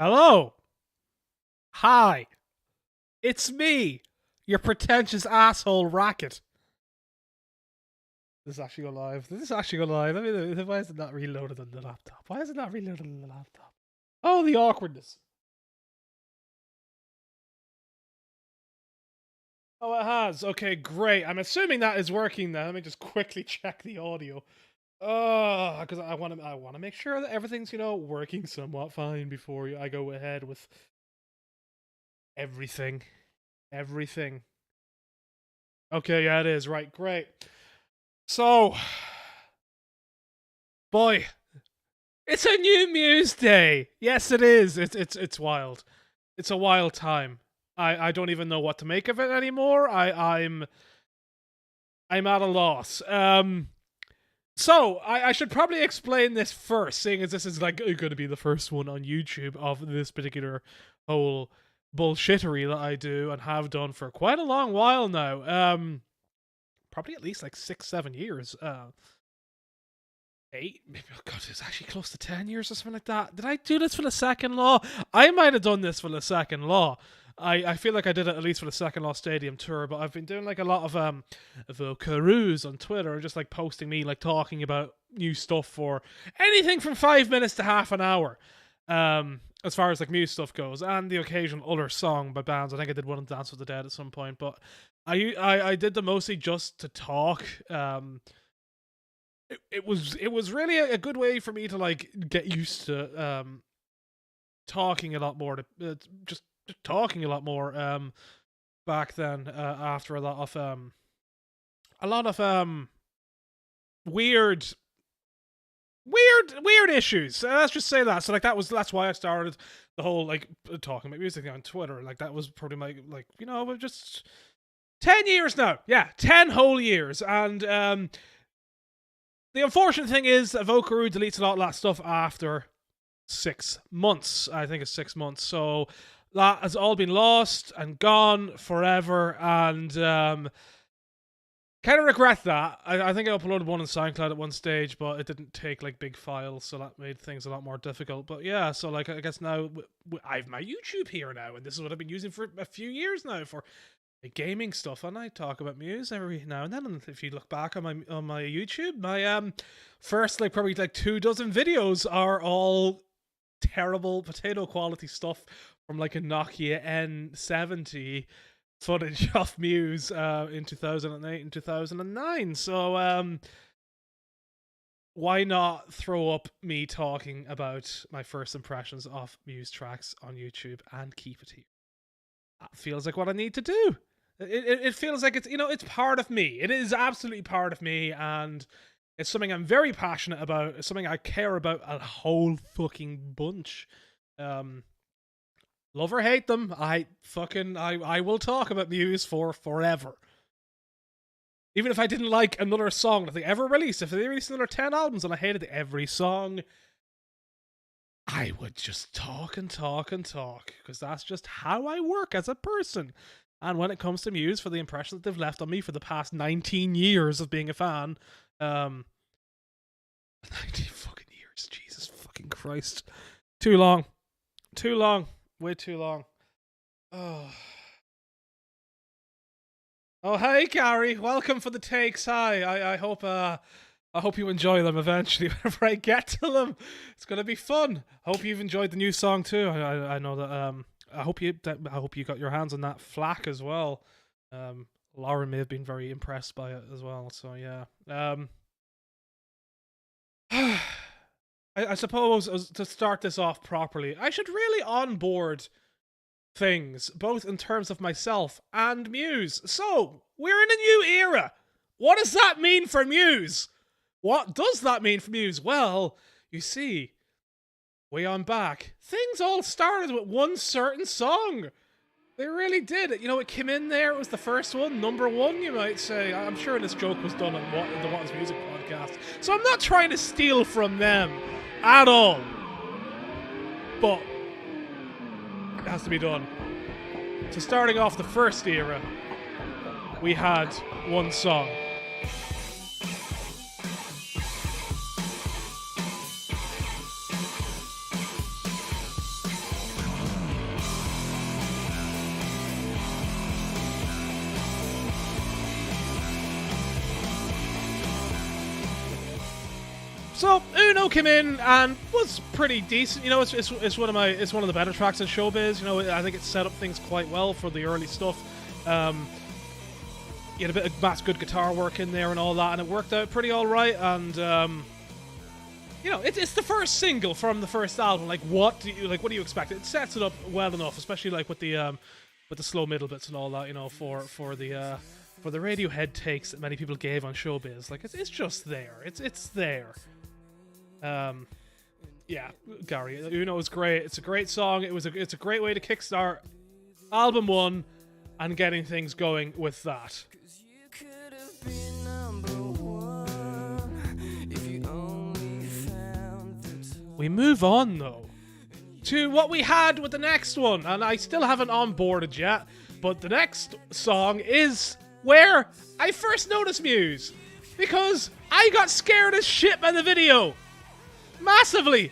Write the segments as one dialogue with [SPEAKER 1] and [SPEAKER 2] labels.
[SPEAKER 1] Hello. Hi. It's me, your pretentious asshole Racket. This is actually go live. This is actually go live. I mean, why is it not reloaded on the laptop? Why is it not reloaded on the laptop? Oh, the awkwardness. Oh, it has. Okay, great. I'm assuming that is working now. Let me just quickly check the audio. Oh, because I want to make sure that everything's working somewhat fine before I go ahead with everything. Everything. Okay, yeah, it is. Right, great. So, boy, it's a new Muse day. Yes, it is. It's wild. It's a wild time. I don't even know what to make of it anymore. I'm at a loss. So I should probably explain this first, seeing as this is like going to be the first one on YouTube of this particular whole bullshittery that I do and have done for quite a long while now. Probably at least like 6-7 years. Eight, maybe, oh god, it's actually close to 10 years or something like that. Did I do this for the second law? I might have done this for the second law. I feel like I did it at least for the second law stadium tour, but I've been doing like a lot of caroos on Twitter and just like posting me like talking about new stuff for anything from 5 minutes to half an hour. As far as like Muse stuff goes, and the occasional other song by bands. I think I did one on Dance with the Dead at some point, but I did them mostly just to talk. It was really a good way for me to like get used to talking a lot more, just talking a lot more back then, after a lot of weird weird issues. Let's just say that. So like that's why I started the whole like talking about music on Twitter. Like that was probably my just 10 years now. Yeah, 10 whole years. And the unfortunate thing is that Vokaroo deletes a lot of that stuff after 6 months. I think it's 6 months. So that has all been lost and gone forever. And kind of regret that. I think I uploaded one on SoundCloud at one stage, but it didn't take like big files, so that made things a lot more difficult. But yeah, so like I guess now I have my YouTube here now, and this is what I've been using for a few years now for gaming stuff, and I talk about Muse every now and then. And if you look back on my YouTube, my first like probably like 24 videos are all terrible potato quality stuff from like a Nokia N70 footage of Muse in 2008 and 2009. So why not throw up me talking about my first impressions of Muse tracks on YouTube and keep it here? That feels like what I need to do. It feels like it's part of me. It is absolutely part of me, and it's something I'm very passionate about. It's something I care about a whole fucking bunch. Love or hate them, I will talk about Muse for forever. Even if I didn't like another song that they ever released, if they released another 10 albums and I hated every song, I would just talk and talk and talk, because that's just how I work as a person. And when it comes to Muse, for the impression that they've left on me for the past 19 years of being a fan, 19 fucking years, Jesus fucking Christ. Too long. Too long. Way too long. Oh. Oh, hey, Gary. Welcome for the takes. Hi. I hope you enjoy them eventually whenever I get to them. It's gonna be fun. Hope you've enjoyed the new song too. I know that I hope you got your hands on that Flack as well. Lauren may have been very impressed by it as well. So yeah. I suppose to start this off properly, I should really onboard things, both in terms of myself and Muse. So, we're in a new era. What does that mean for Muse? What does that mean for Muse? Well, you see, way on back, things all started with one certain song. They really did. It came in there, it was the first one, number one, you might say. I'm sure this joke was done on the What Is Music podcast. So I'm not trying to steal from them at all. But it has to be done. So starting off the first era, we had one song. So Uno came in and was pretty decent. You know, it's one of the better tracks in Showbiz. You know, I think it set up things quite well for the early stuff. You had a bit of Matt's good guitar work in there and all that, and it worked out pretty all right. And you know, it's the first single from the first album. Like, what do you expect? It sets it up well enough, especially like with the slow middle bits and all that. You know, for the Radiohead takes that many people gave on Showbiz. Like, it's just there. It's there. Yeah, Gary, Uno is great. It's a great song. It's a great way to kickstart album 1 and getting things going with that. We move on though to what we had with the next one, and I still haven't onboarded yet, but the next song is where I first noticed Muse, because I got scared as shit by the video. Massively.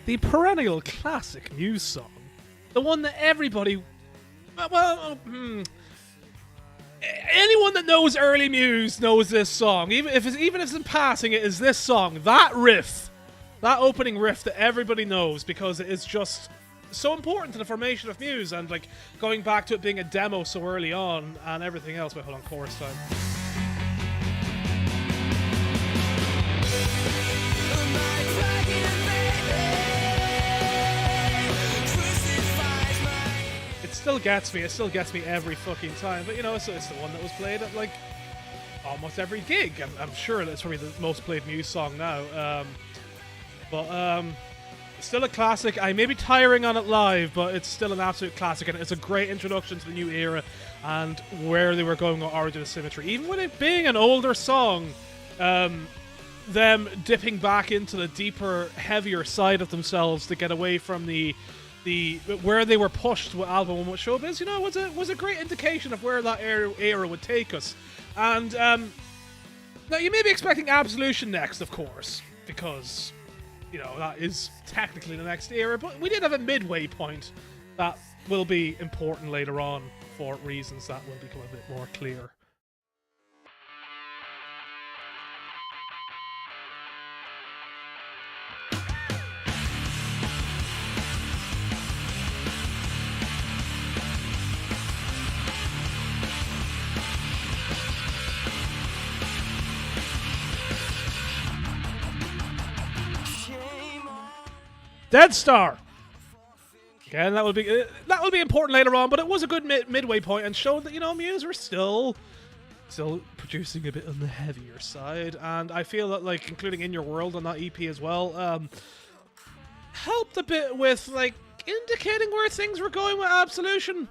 [SPEAKER 1] The perennial classic Muse song. The one that everybody... anyone that knows early Muse knows this song. Even if it's in passing, it is this song. That riff. That opening riff that everybody knows, because it is just so important to the formation of Muse, and like going back to it being a demo so early on and everything else. Wait, hold on, chorus time. It still gets me every fucking time. But you know, it's the one that was played at like almost every gig. I'm sure that's probably the most played Muse song now. But still a classic. I may be tiring on it live, but it's still an absolute classic, and it's a great introduction to the new era and where they were going with Origin of Symmetry. Even with it being an older song, them dipping back into the deeper, heavier side of themselves to get away from the where they were pushed with album 1 with Showbiz, you know, was a great indication of where that era would take us. And now you may be expecting Absolution next, of course, because you know that is technically the next era. But we did have a midway point that will be important later on for reasons that will become a bit more clear. Dead Star. Again, that will be important later on, but it was a good midway point and showed that, you know, Muse were still producing a bit on the heavier side, and I feel that, like, including In Your World on that EP as well, helped a bit with like indicating where things were going with Absolution.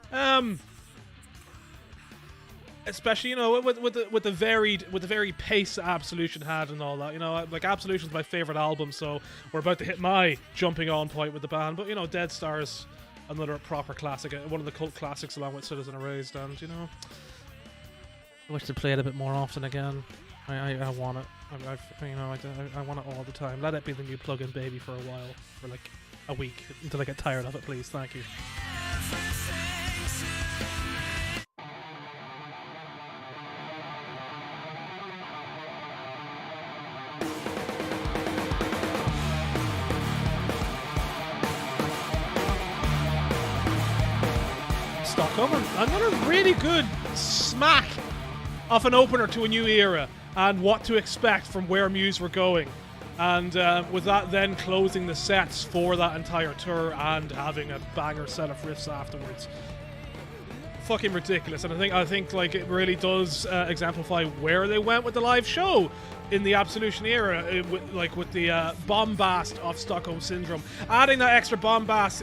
[SPEAKER 1] Especially, you know, with the varied pace that Absolution had and all that. You know, like, Absolution's my favorite album, so we're about to hit my jumping on point with the band. But you know, Dead Star's another proper classic, one of the cult classics, along with Citizen Erased. And you know, I wish to play it a bit more often again. I want it. I want it all the time. Let it be the new plug-in baby for a while, for like a week, until I get tired of it, please. Thank you. Stockholm, another really good smack of an opener to a new era and what to expect from where Muse were going. And with that then closing the sets for that entire tour and having a banger set of riffs afterwards. Fucking ridiculous. And I think like it really does exemplify where they went with the live show in the Absolution era, with the bombast of Stockholm Syndrome. Adding that extra bombast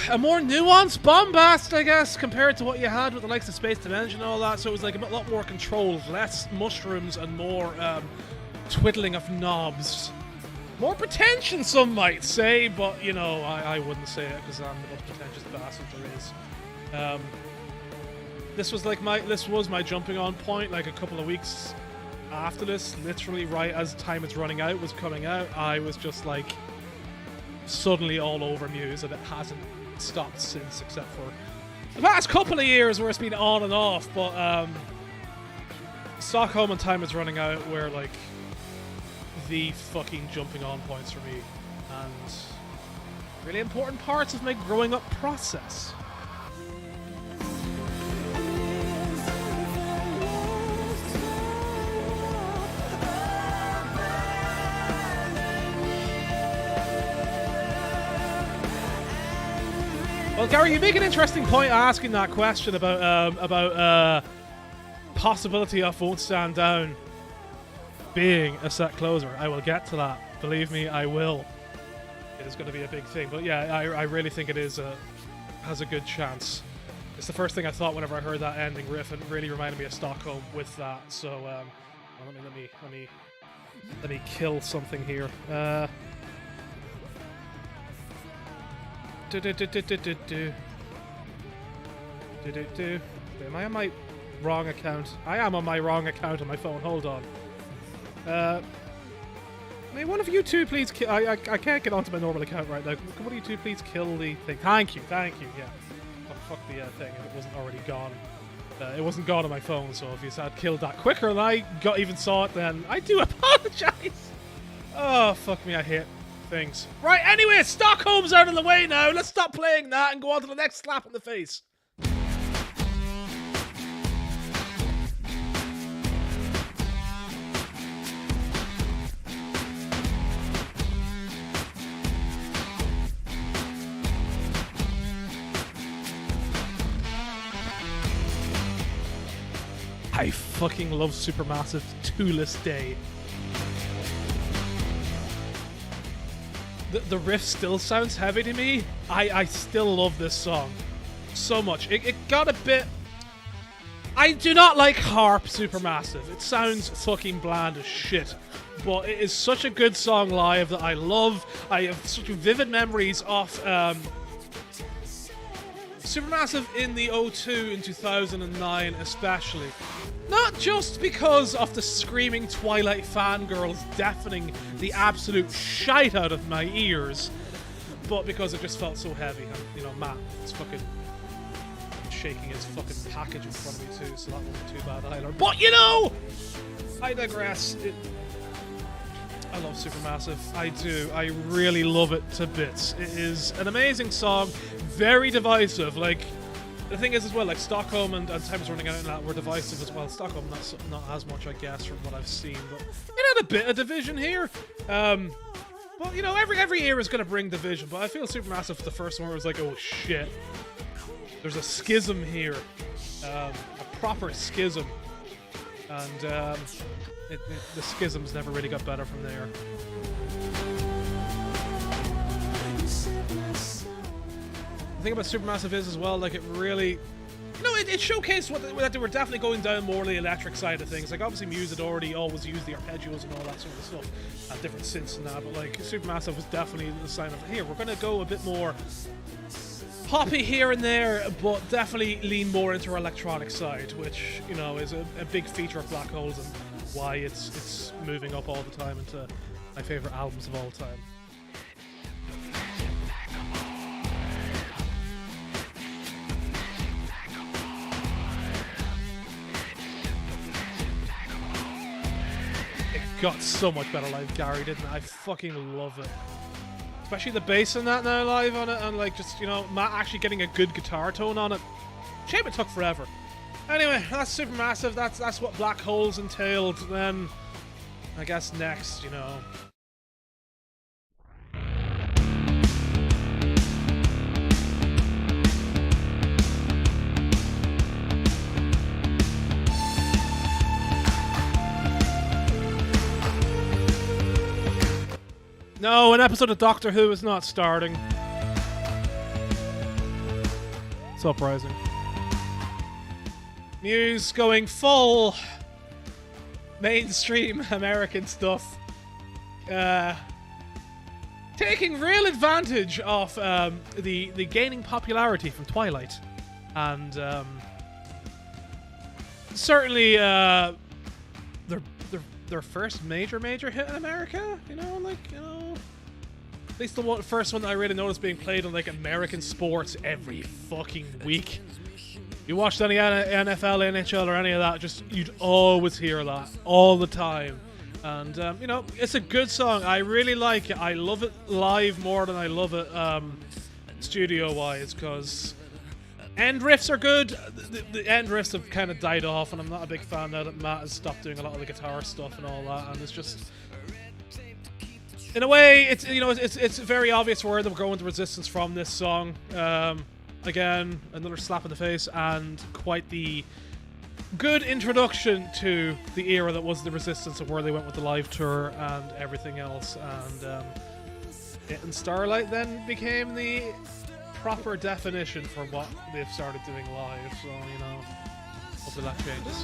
[SPEAKER 1] a more nuanced bombast, I guess, compared to what you had with the likes of Space Dimension and all that. So it was like a lot more controlled, less mushrooms and more twiddling of knobs. More pretension, some might say, but you know, I wouldn't say it because I'm the most pretentious bastard there is. This was my jumping on point. Like a couple of weeks after this, literally right as Time Is Running Out was coming out, I was just like suddenly all over Muse, and it hasn't stopped since, except for the past couple of years where it's been on and off. But Stockholm and Time Is Running Out were like the fucking jumping on points for me, and really important parts of my growing up process. Well, Gary, you make an interesting point asking that question about possibility of Won't Stand Down being a set closer. I will get to that. Believe me, I will. It is going to be a big thing. But yeah, I really think it has a good chance. It's the first thing I thought whenever I heard that ending riff, and it really reminded me of Stockholm with that. So let me kill something here. Am I on my wrong account? I am on my wrong account on my phone. Hold on. May one of you two please kill... I can't get onto my normal account right now. Can one of you two please kill the thing? Thank you, yeah. Oh, fuck the thing, if it wasn't already gone. It wasn't gone on my phone, so if you had killed that quicker than I even saw it, then I do apologize. Oh, fuck me, I hate things. Right, anyway, Stockholm's out of the way now. Let's stop playing that and go on to the next slap in the face. I fucking love Supermassive to this day. The riff still sounds heavy to me. I still love this song so much. It got a bit... I do not like harp Supermassive. It sounds fucking bland as shit. But it is such a good song live that I love. I have such vivid memories of Supermassive in the O2 in 2009 especially. Not just because of the screaming Twilight fangirls deafening the absolute shite out of my ears, but because it just felt so heavy. And, you know, Matt is fucking shaking his fucking package in front of me too, so that wasn't too bad either. But, you know, I digress. I love Supermassive. I do. I really love it to bits. It is an amazing song, very divisive. Like, the thing is as well, like Stockholm and Time Is Running Out and that were divisive as well. Stockholm not as much, I guess, from what I've seen, but it had a bit of division here. Well, you know, every era is going to bring division, but I feel Supermassive, the first one was like, oh shit, there's a schism here, a proper schism, and the schisms never really got better from there. The thing about Supermassive is as well, like it really, you know, it showcased that they were definitely going down more the electric side of things. Like obviously Muse had already always used the arpeggios and all that sort of stuff, and different synths and that, but like Supermassive was definitely the sign of, here, we're going to go a bit more poppy here and there, but definitely lean more into our electronic side, which, you know, is a big feature of Black Holes and why it's moving up all the time into my favorite albums of all time. Got so much better live, Gary, didn't it? I fucking love it. Especially the bass in that now live on it, and like just, you know, Matt actually getting a good guitar tone on it. Shame it took forever. Anyway, that's Supermassive. That's what Black Holes entailed. Then, I guess next, you know. No, an episode of Doctor Who is not starting. It's Uprising. Muse going full mainstream American stuff. Taking real advantage of the gaining popularity from Twilight. And certainly their first major hit in America, you know, like, you know, at least the first one that I really noticed being played on like American sports every fucking week. You watched any NFL, NHL, or any of that, just you'd always hear that all the time. And you know, it's a good song. I really like it. I love it live more than I love it studio-wise, because end riffs are good. The end riffs have kind of died off, and I'm not a big fan now that Matt has stopped doing a lot of the guitar stuff and all that. And it's just, in a way, it's, you know, it's very obvious where they're going to Resistance from this song. Again, another slap in the face, and quite the good introduction to the era that was the Resistance, and where they went with the live tour and everything else. And it and Starlight then became the proper definition for what they've started doing live. So, you know, hopefully that changes.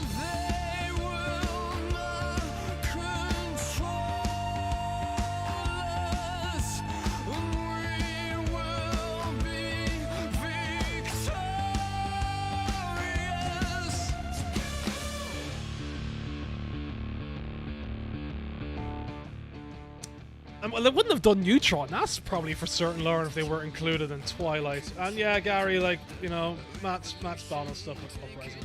[SPEAKER 1] Well, they wouldn't have done Neutron, that's probably for certain, Lauren, if they were included in Twilight. And yeah, Gary, like, you know, Matt's Donald stuff with Uprising.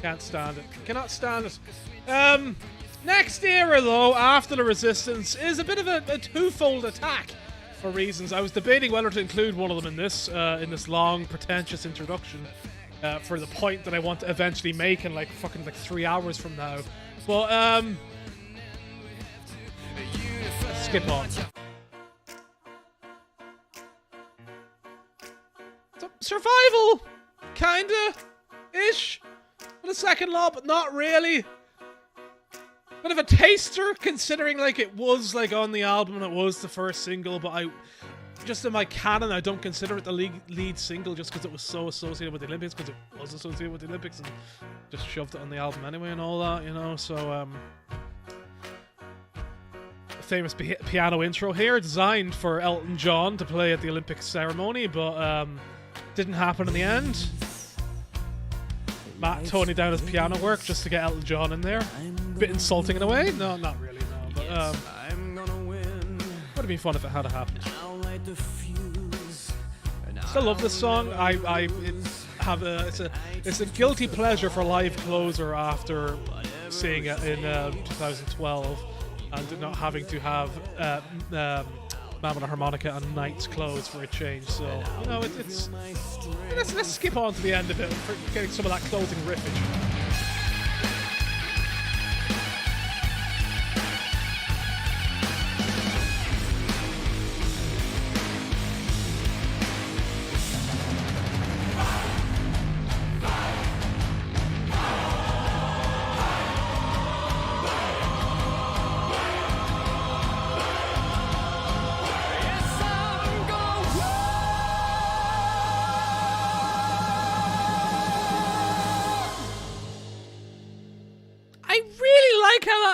[SPEAKER 1] Can't stand it. Cannot stand it. Next era, though, after the Resistance, is a bit of a twofold attack for reasons. I was debating whether to include one of them in this long, pretentious introduction for the point that I want to eventually make in, like, fucking, like, 3 hours from now. But, skip on. Survival, kinda, ish, with a second law, but not really. Bit of a taster, considering like it was like on the album and it was the first single, but I, just in my canon, I don't consider it the lead single just because it was so associated with the Olympics, because it was associated with the Olympics, and just shoved it on the album anyway and all that, you know. So famous piano intro here, designed for Elton John to play at the Olympic ceremony, but didn't happen in the end. Matt toning down his piano work just to get Elton John in there. Bit insulting in a way. No, not really, no. But would have been fun if it had happened. Still love this song. It's a guilty pleasure for live closer after seeing it in 2012. And not having to have Man with a Harmonica and Knight's clothes for a change. So, you know, let's skip on to the end of it for getting some of that closing riffage.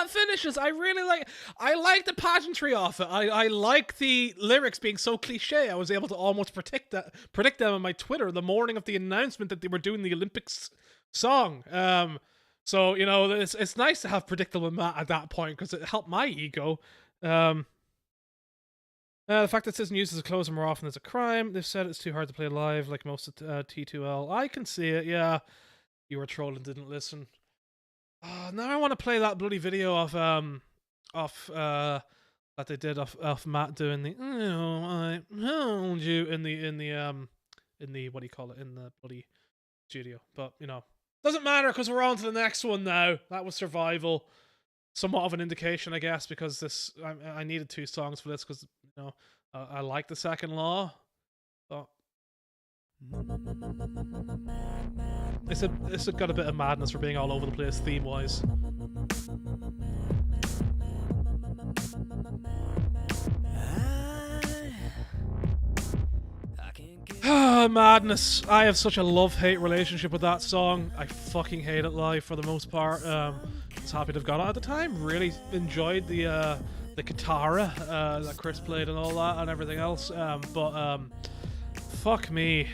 [SPEAKER 1] Finishes. I like the pageantry of it. I like the lyrics being so cliche. I was able to almost predict them on my Twitter the morning of the announcement that they were doing the Olympics song. So, you know, it's nice to have predictable Matt at that point, because it helped my ego. The fact that it says Muse is a closer more often is a crime. They've said it's too hard to play live, like most of T2L. I can see it, yeah. You were trolling, didn't listen. Now I want to play that bloody video of that they did of Matt doing the I hold you in the what do you call it, in the bloody studio. But, you know, doesn't matter, because we're on to the next one now. That was Survival. Somewhat of an indication, I guess, because this I needed 2 songs for this, because, you know, I like the second law. But it's got a bit of madness for being all over the place theme-wise. Madness. I have such a love-hate relationship with that song. I fucking hate it live for the most part. I was happy to have got it at the time. Really enjoyed the guitar that Chris played and all that and everything else. But fuck me.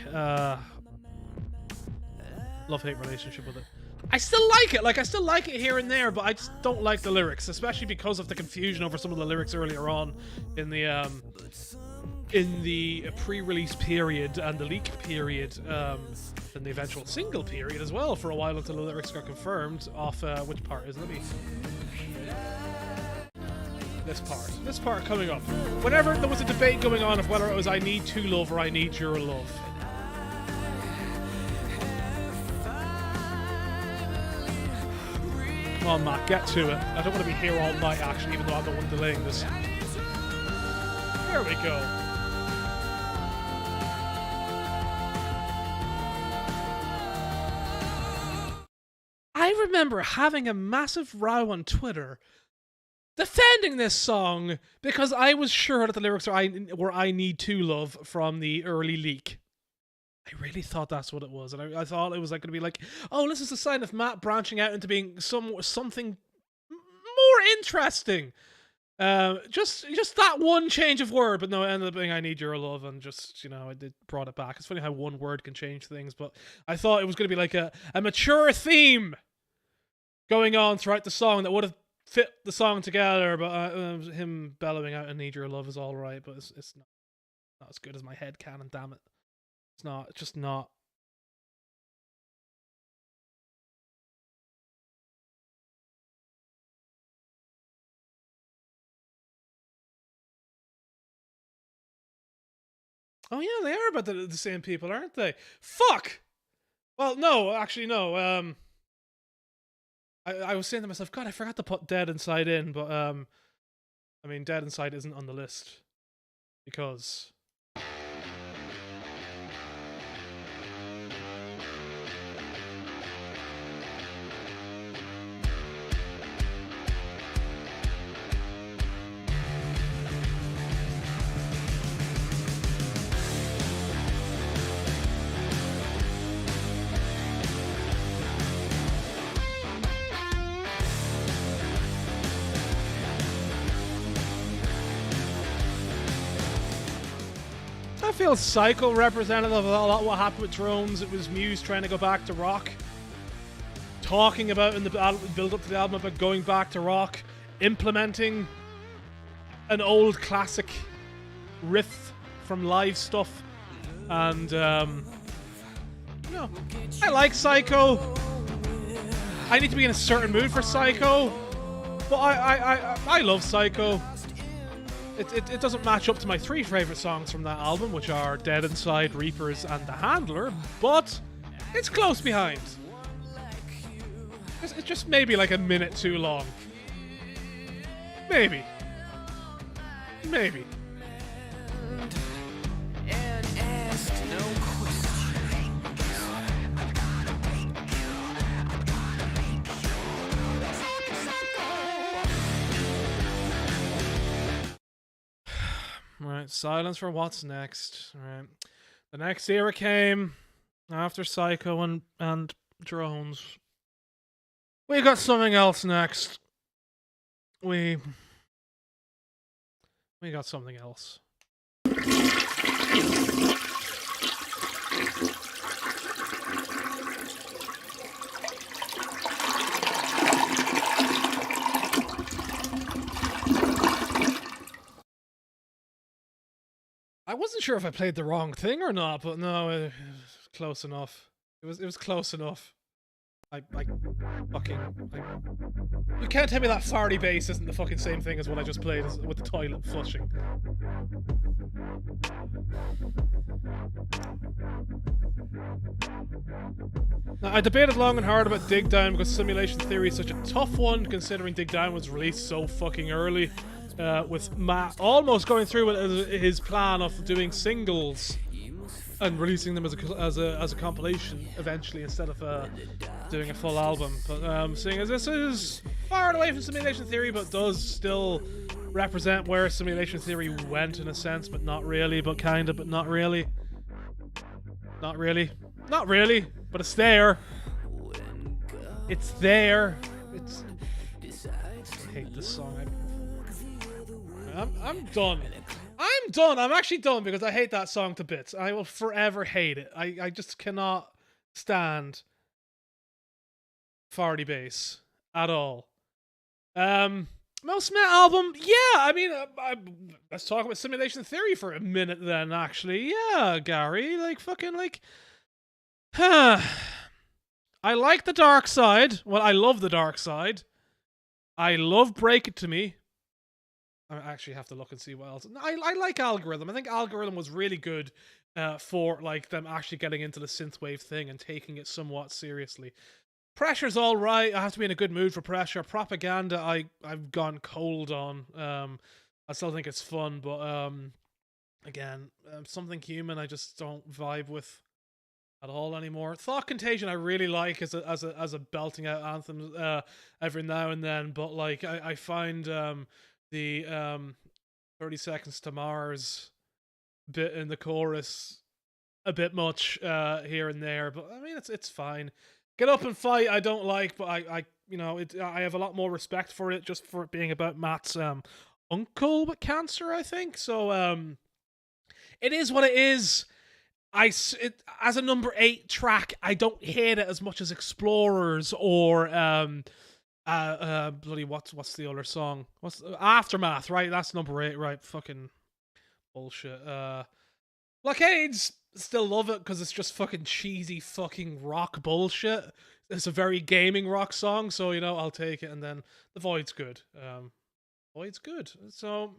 [SPEAKER 1] Love-hate relationship with it. I still like it. Like, I still like it here and there, but I just don't like the lyrics, especially because of the confusion over some of the lyrics earlier on in the pre-release period and the leak period, and the eventual single period as well for a while until the lyrics got confirmed off, which part is it? Let me... This part coming up. Whenever there was a debate going on of whether it was I need to love or I need your love. Come on, Matt, get to it. I don't want to be here all night, actually, even though I'm the one delaying this. There we go. I remember having a massive row on Twitter defending this song because I was sure that the lyrics were I need to love from the early leak. I really thought that's what it was, and I thought it was like going to be like, oh, this is a sign of Matt branching out into being something more interesting. Just that one change of word, but no, it ended up being I need your love, and just, you know, I did brought it back. It's funny how one word can change things, but I thought it was going to be like a mature theme going on throughout the song that would have fit the song together, but him bellowing out I need your love is all right, but it's not as good as my head can, and damn it. It's just not. Oh yeah, they are about the same people, aren't they? Fuck! Well, no, actually, no. I was saying to myself, God, I forgot to put Dead Inside in, but I mean, Dead Inside isn't on the list because... I feel Psycho representative of a lot of what happened with Drones. It was Muse trying to go back to rock. Talking about in the build up to the album about going back to rock. Implementing an old classic riff from live stuff. And, you know, I like Psycho. I need to be in a certain mood for Psycho. But I love Psycho. It doesn't match up to my three favourite songs from that album, which are Dead Inside, Reapers, and The Handler, but it's close behind. It's just maybe like a minute too long. Maybe. Maybe. Right, silence for what's next. Right, the next era came after Psycho and Drones. We got something else next. We got something else. I wasn't sure if I played the wrong thing or not, but no, it was close enough. It was close enough. You can't tell me that farty bass isn't the fucking same thing as what I just played with the toilet flushing. Now, I debated long and hard about Dig Down because Simulation Theory is such a tough one, considering Dig Down was released so fucking early. With Matt almost going through with his plan of doing singles and releasing them as a compilation eventually instead of doing a full album. But seeing as this is far away from Simulation Theory, but does still represent where Simulation Theory went in a sense, but not really, but kind of, but not really. Not really. Not really, but it's there. It's there. It's... I hate this song. I'm done. I'm done. I'm actually done because I hate that song to bits. I will forever hate it. I just cannot stand farty bass at all. Most Met album, yeah. I mean, let's talk about Simulation Theory for a minute then. Actually, yeah, Gary, like fucking like, I like the Dark Side. Well, I love the Dark Side. I love Break It To Me. I actually have to look and see what else. I like Algorithm. I think Algorithm was really good for like them actually getting into the synthwave thing and taking it somewhat seriously. Pressure's all right. I have to be in a good mood for Pressure. Propaganda, I've gone cold on. I still think it's fun, but again, Something Human I just don't vibe with at all anymore. Thought Contagion I really like as a belting out anthem every now and then, but like I find the 30 Seconds to Mars bit in the chorus a bit much here and there, but I mean it's fine. Get Up and Fight I don't like, but I you know I have a lot more respect for it just for it being about Matt's uncle with cancer, I think. So it is what it is. As a number 8 track, I don't hate it as much as Explorers or bloody what's the other song? What's Aftermath, right? That's number 8, right? Fucking bullshit. Blockades, still love it because it's just fucking cheesy fucking rock bullshit. It's a very gaming rock song, so you know I'll take it. And then The Void's good. Void's good. So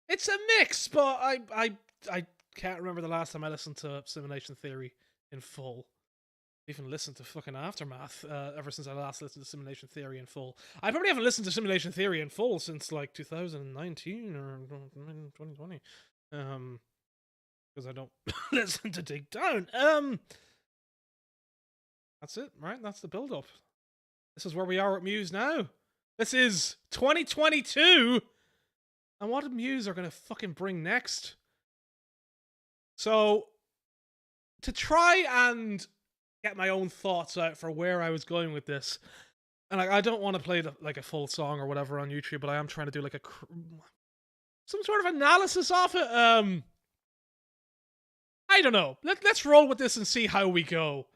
[SPEAKER 1] it's a mix, but I can't remember the last time I listened to Simulation Theory in full. Even listened to fucking Aftermath ever since I last listened to Simulation Theory in full. I probably haven't listened to Simulation Theory in full since like 2019 or 2020. Because I don't listen to Dig Down. That's it, right? That's the build-up. This is where we are at Muse now. This is 2022. And what Muse are going to fucking bring next? So, to try and get my own thoughts out for where I was going with this, and I don't want to play like a full song or whatever on YouTube, but I am trying to do like some sort of analysis of it. I don't know. Let's roll with this and see how we go.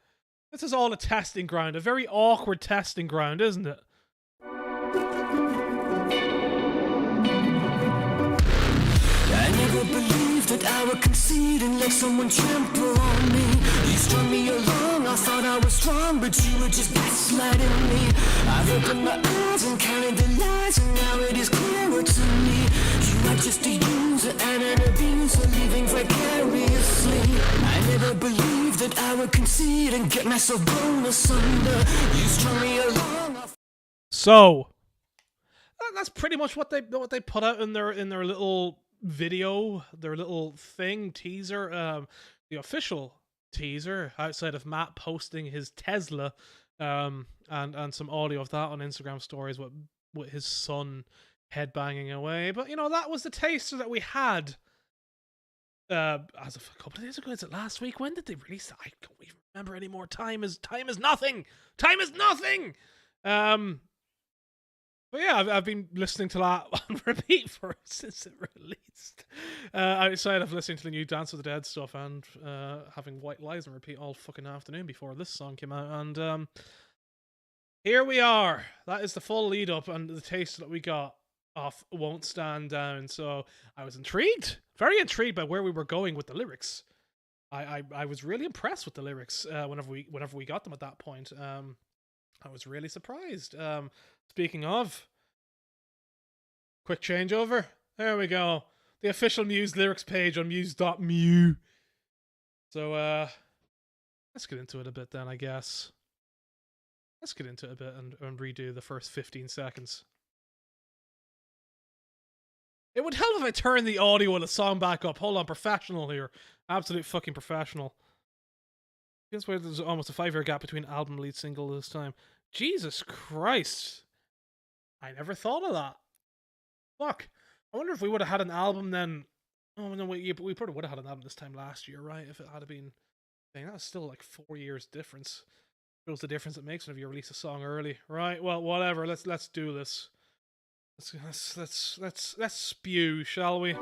[SPEAKER 1] This is all a testing ground, a very awkward testing ground, isn't it?
[SPEAKER 2] I never believed that I would concede and let someone trample on me. You strung me along, I thought I was strong, but you were just gaslighting me. I've opened my eyes and counted the lies, and now it is clearer to me. You are just a user and an abuser, living vicariously. I never believed that I would concede and get myself blown asunder. You strung me along.
[SPEAKER 1] So that's pretty much what they put out in their little video, their little thing teaser, the official teaser, outside of Matt posting his Tesla, and some audio of that on Instagram stories with his son headbanging away. But you know, that was the taster that we had as of a couple of days ago. Is it last week? When did they release that? I don't even remember anymore. Time is nothing. Time is nothing. But yeah, I've been listening to that on repeat since it released. Outside of listening to the new Dance of the Dead stuff and having White Lies on repeat all fucking afternoon before this song came out. And here we are. That is the full lead up and the taste that we got off Won't Stand Down. So I was intrigued, very intrigued by where we were going with the lyrics. I was really impressed with the lyrics whenever we got them at that point. I was really surprised. Speaking of, quick changeover. There we go. The official Muse lyrics page on muse.mu. So, let's get into it a bit then, I guess. Let's get into it a bit and redo the first 15 seconds. It would help if I turned the audio of the song back up. Hold on, professional here. Absolute fucking professional. Feels weird there's almost a 5-year gap between album lead single this time. Jesus Christ. I never thought of that. Fuck. I wonder if we would have had an album then. Oh, no, we probably would have had an album this time last year, right? If it had been Dang, that's still like 4 years difference. Shows the difference it makes whenever you release a song early, right? Well, whatever. Let's do this. Let's spew, shall we?
[SPEAKER 2] I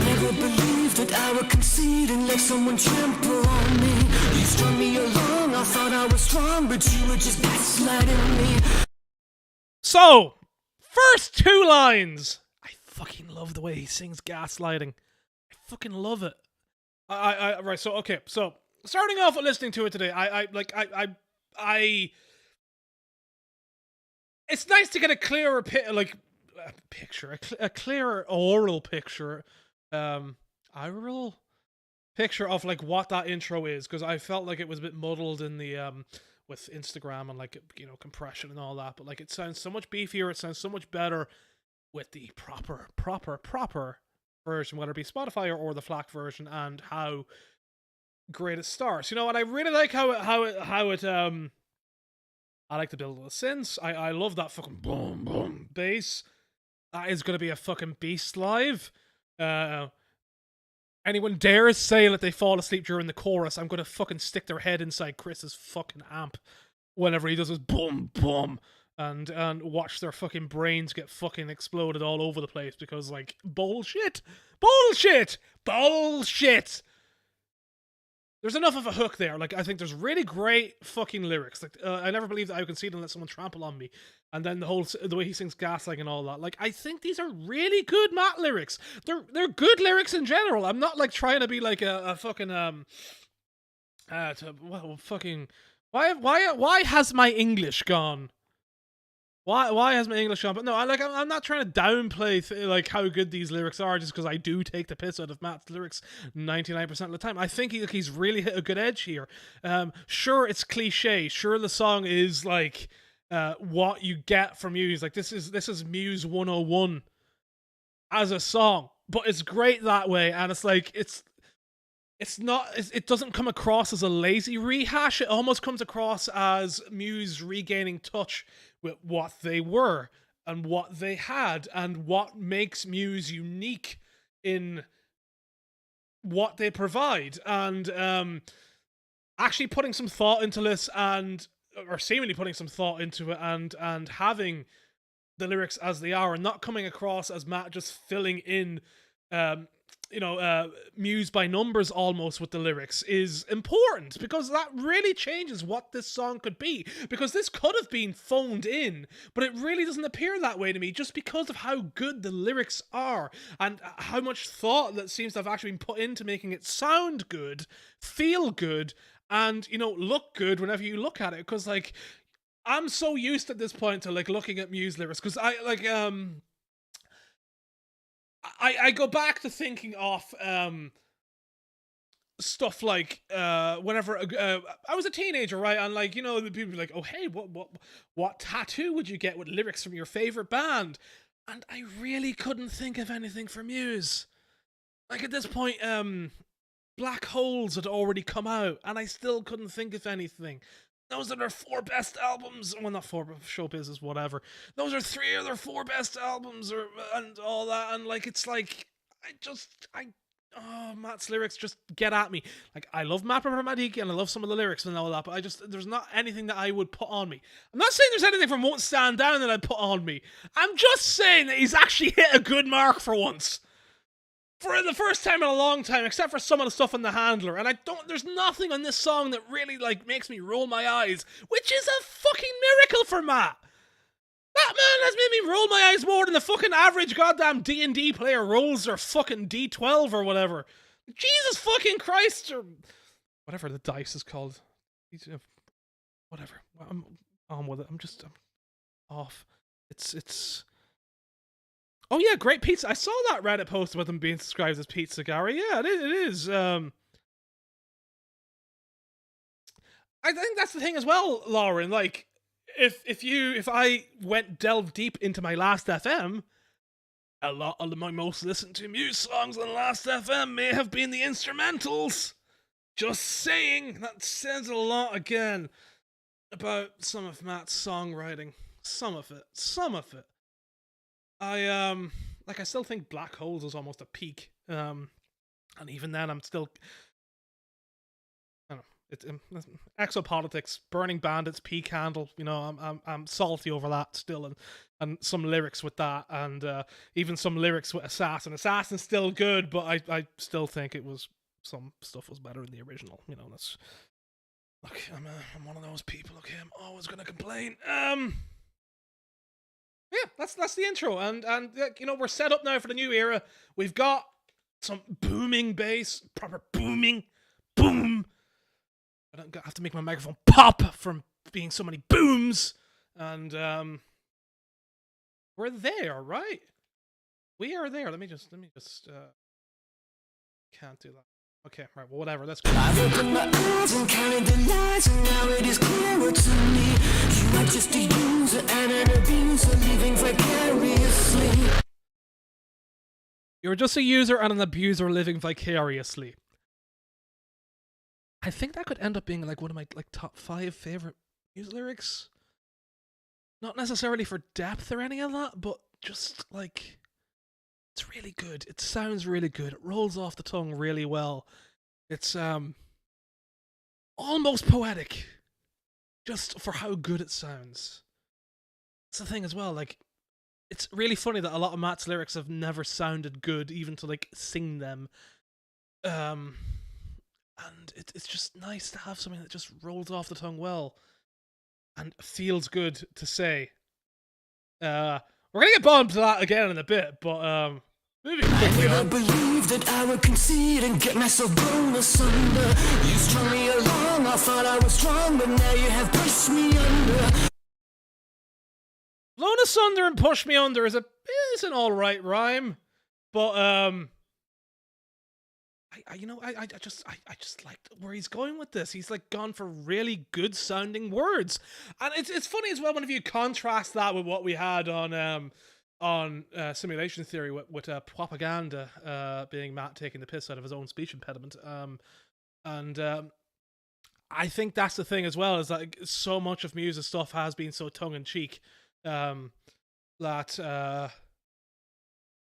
[SPEAKER 2] never believed that I would concede and let someone trample on me. You strung me along, I thought I was strong, but you were just backsliding me.
[SPEAKER 1] So, first 2 lines. I fucking love the way he sings gaslighting. I fucking love it. Right, so okay, so starting off with listening to it today, it's nice to get a clearer picture, a clearer oral picture, oral picture of like what that intro is, because I felt like it was a bit muddled in the with Instagram and like, you know, compression and all that, but like it sounds so much beefier, it sounds so much better with the proper version, whether it be Spotify or the FLAC version, and how great it starts, you know. And I really like how it I like the build of the synths. I love that fucking boom boom bass. That is gonna be a fucking beast live. Anyone dares say that they fall asleep during the chorus, I'm gonna fucking stick their head inside Chris's fucking amp whenever he does his boom boom, and watch their fucking brains get fucking exploded all over the place, because like bullshit. There's enough of a hook there. Like, I think there's really great fucking lyrics. Like, I never believed that I would concede and let someone trample on me. And then the way he sings gaslighting and all that. Like, I think these are really good Matt lyrics. They're good lyrics in general. I'm not like trying to be like a fucking why has my English gone? Why has my English gone? But no, I'm not trying to downplay like how good these lyrics are, just because I do take the piss out of Matt's lyrics 99% of the time. I think he's really hit a good edge here. Sure, it's cliche. Sure, the song is like what you get from Muse. Like, this is Muse 101 as a song, but it's great that way. And it's like it doesn't come across as a lazy rehash. It almost comes across as Muse regaining touch with what they were and what they had and what makes Muse unique in what they provide, and actually putting some thought into this, or seemingly putting some thought into it, and having the lyrics as they are, and not coming across as Matt just filling in Muse by numbers almost with the lyrics, is important, because that really changes what this song could be. Because this could have been phoned in, but it really doesn't appear that way to me, just because of how good the lyrics are and how much thought that seems to have actually been put into making it sound good, feel good, and, you know, look good whenever you look at it. Because like, I'm so used at this point to like looking at Muse lyrics, because I go back to thinking of stuff like whenever I was a teenager, right? And like, you know, people be like, oh hey, what tattoo would you get with lyrics from your favorite band? And I really couldn't think of anything for Muse. Like, at this point, Black Holes had already come out, and I still couldn't think of anything. Those are their 4 best albums. Well, not 4, but show business, whatever. Those are 3 of their 4 best albums, and all that. And like, it's like, Matt's lyrics just get at me. Like, I love Matt Problematic, and I love some of the lyrics and all that, but there's not anything that I would put on me. I'm not saying there's anything from Won't Stand Down that I'd put on me. I'm just saying that he's actually hit a good mark for once. For the first time in a long time, except for some of the stuff on the Handler. And there's nothing on this song that really, like, makes me roll my eyes, which is a fucking miracle for Matt. That man has made me roll my eyes more than the fucking average goddamn D&D player rolls their fucking D12 or whatever. Jesus fucking Christ, or whatever the dice is called. Whatever. I'm on with it. I'm off. It's... Oh yeah, great pizza. I saw that Reddit post with him being described as Pizza Gary. Yeah, it is. I think that's the thing as well, Lauren. Like, if I delve deep into my Last FM, a lot of my most listened to Muse songs on Last FM may have been the instrumentals. Just saying, that says a lot again about some of Matt's songwriting. Some of it. I still think Black Holes was almost a peak And even then, I'm still, I don't know. It's exopolitics, burning bandits, pea candle. You know, I'm salty over that still, and some lyrics with that, and even some lyrics with Assassin. Assassin's still good, but I still think some stuff was better in the original. You know, that's look, I'm one of those people. Okay, I'm always gonna complain. Yeah, that's the intro, and you know, we're set up now for the new era. We've got some booming bass, proper booming, boom. I don't have to make my microphone pop from being so many booms, and we're there, right? We are there. Let me just can't do that. Okay, right, well, whatever, let's go.
[SPEAKER 2] I've opened my eyes and counted the lies, and now it is clearer to me. You are just a user and an abuser, living vicariously.
[SPEAKER 1] You're just a user and an abuser living vicariously. I think that could end up being like one of my like top 5 favorite Muse lyrics. Not necessarily for depth or any of that, but just like, it's really good. It sounds really good. It rolls off the tongue really well. It's almost poetic, just for how good it sounds. That's the thing as well. Like, it's really funny that a lot of Matt's lyrics have never sounded good, even to like sing them. And it's just nice to have something that just rolls off the tongue well and feels good to say. We're gonna get bombed to that again in a bit, but moving quickly
[SPEAKER 2] I never
[SPEAKER 1] on.
[SPEAKER 2] believed that I would concede and get myself blown asunder. You strung me along, I thought I was strong, but now you have pushed me under.
[SPEAKER 1] Blown asunder and push me under is an alright rhyme, but I just like where he's going with this. He's like gone for really good sounding words, and it's funny as well whenever you contrast that with what we had on Simulation Theory with propaganda being Matt taking the piss out of his own speech impediment. I think that's the thing as well, is that so much of Muse's stuff has been so tongue in cheek that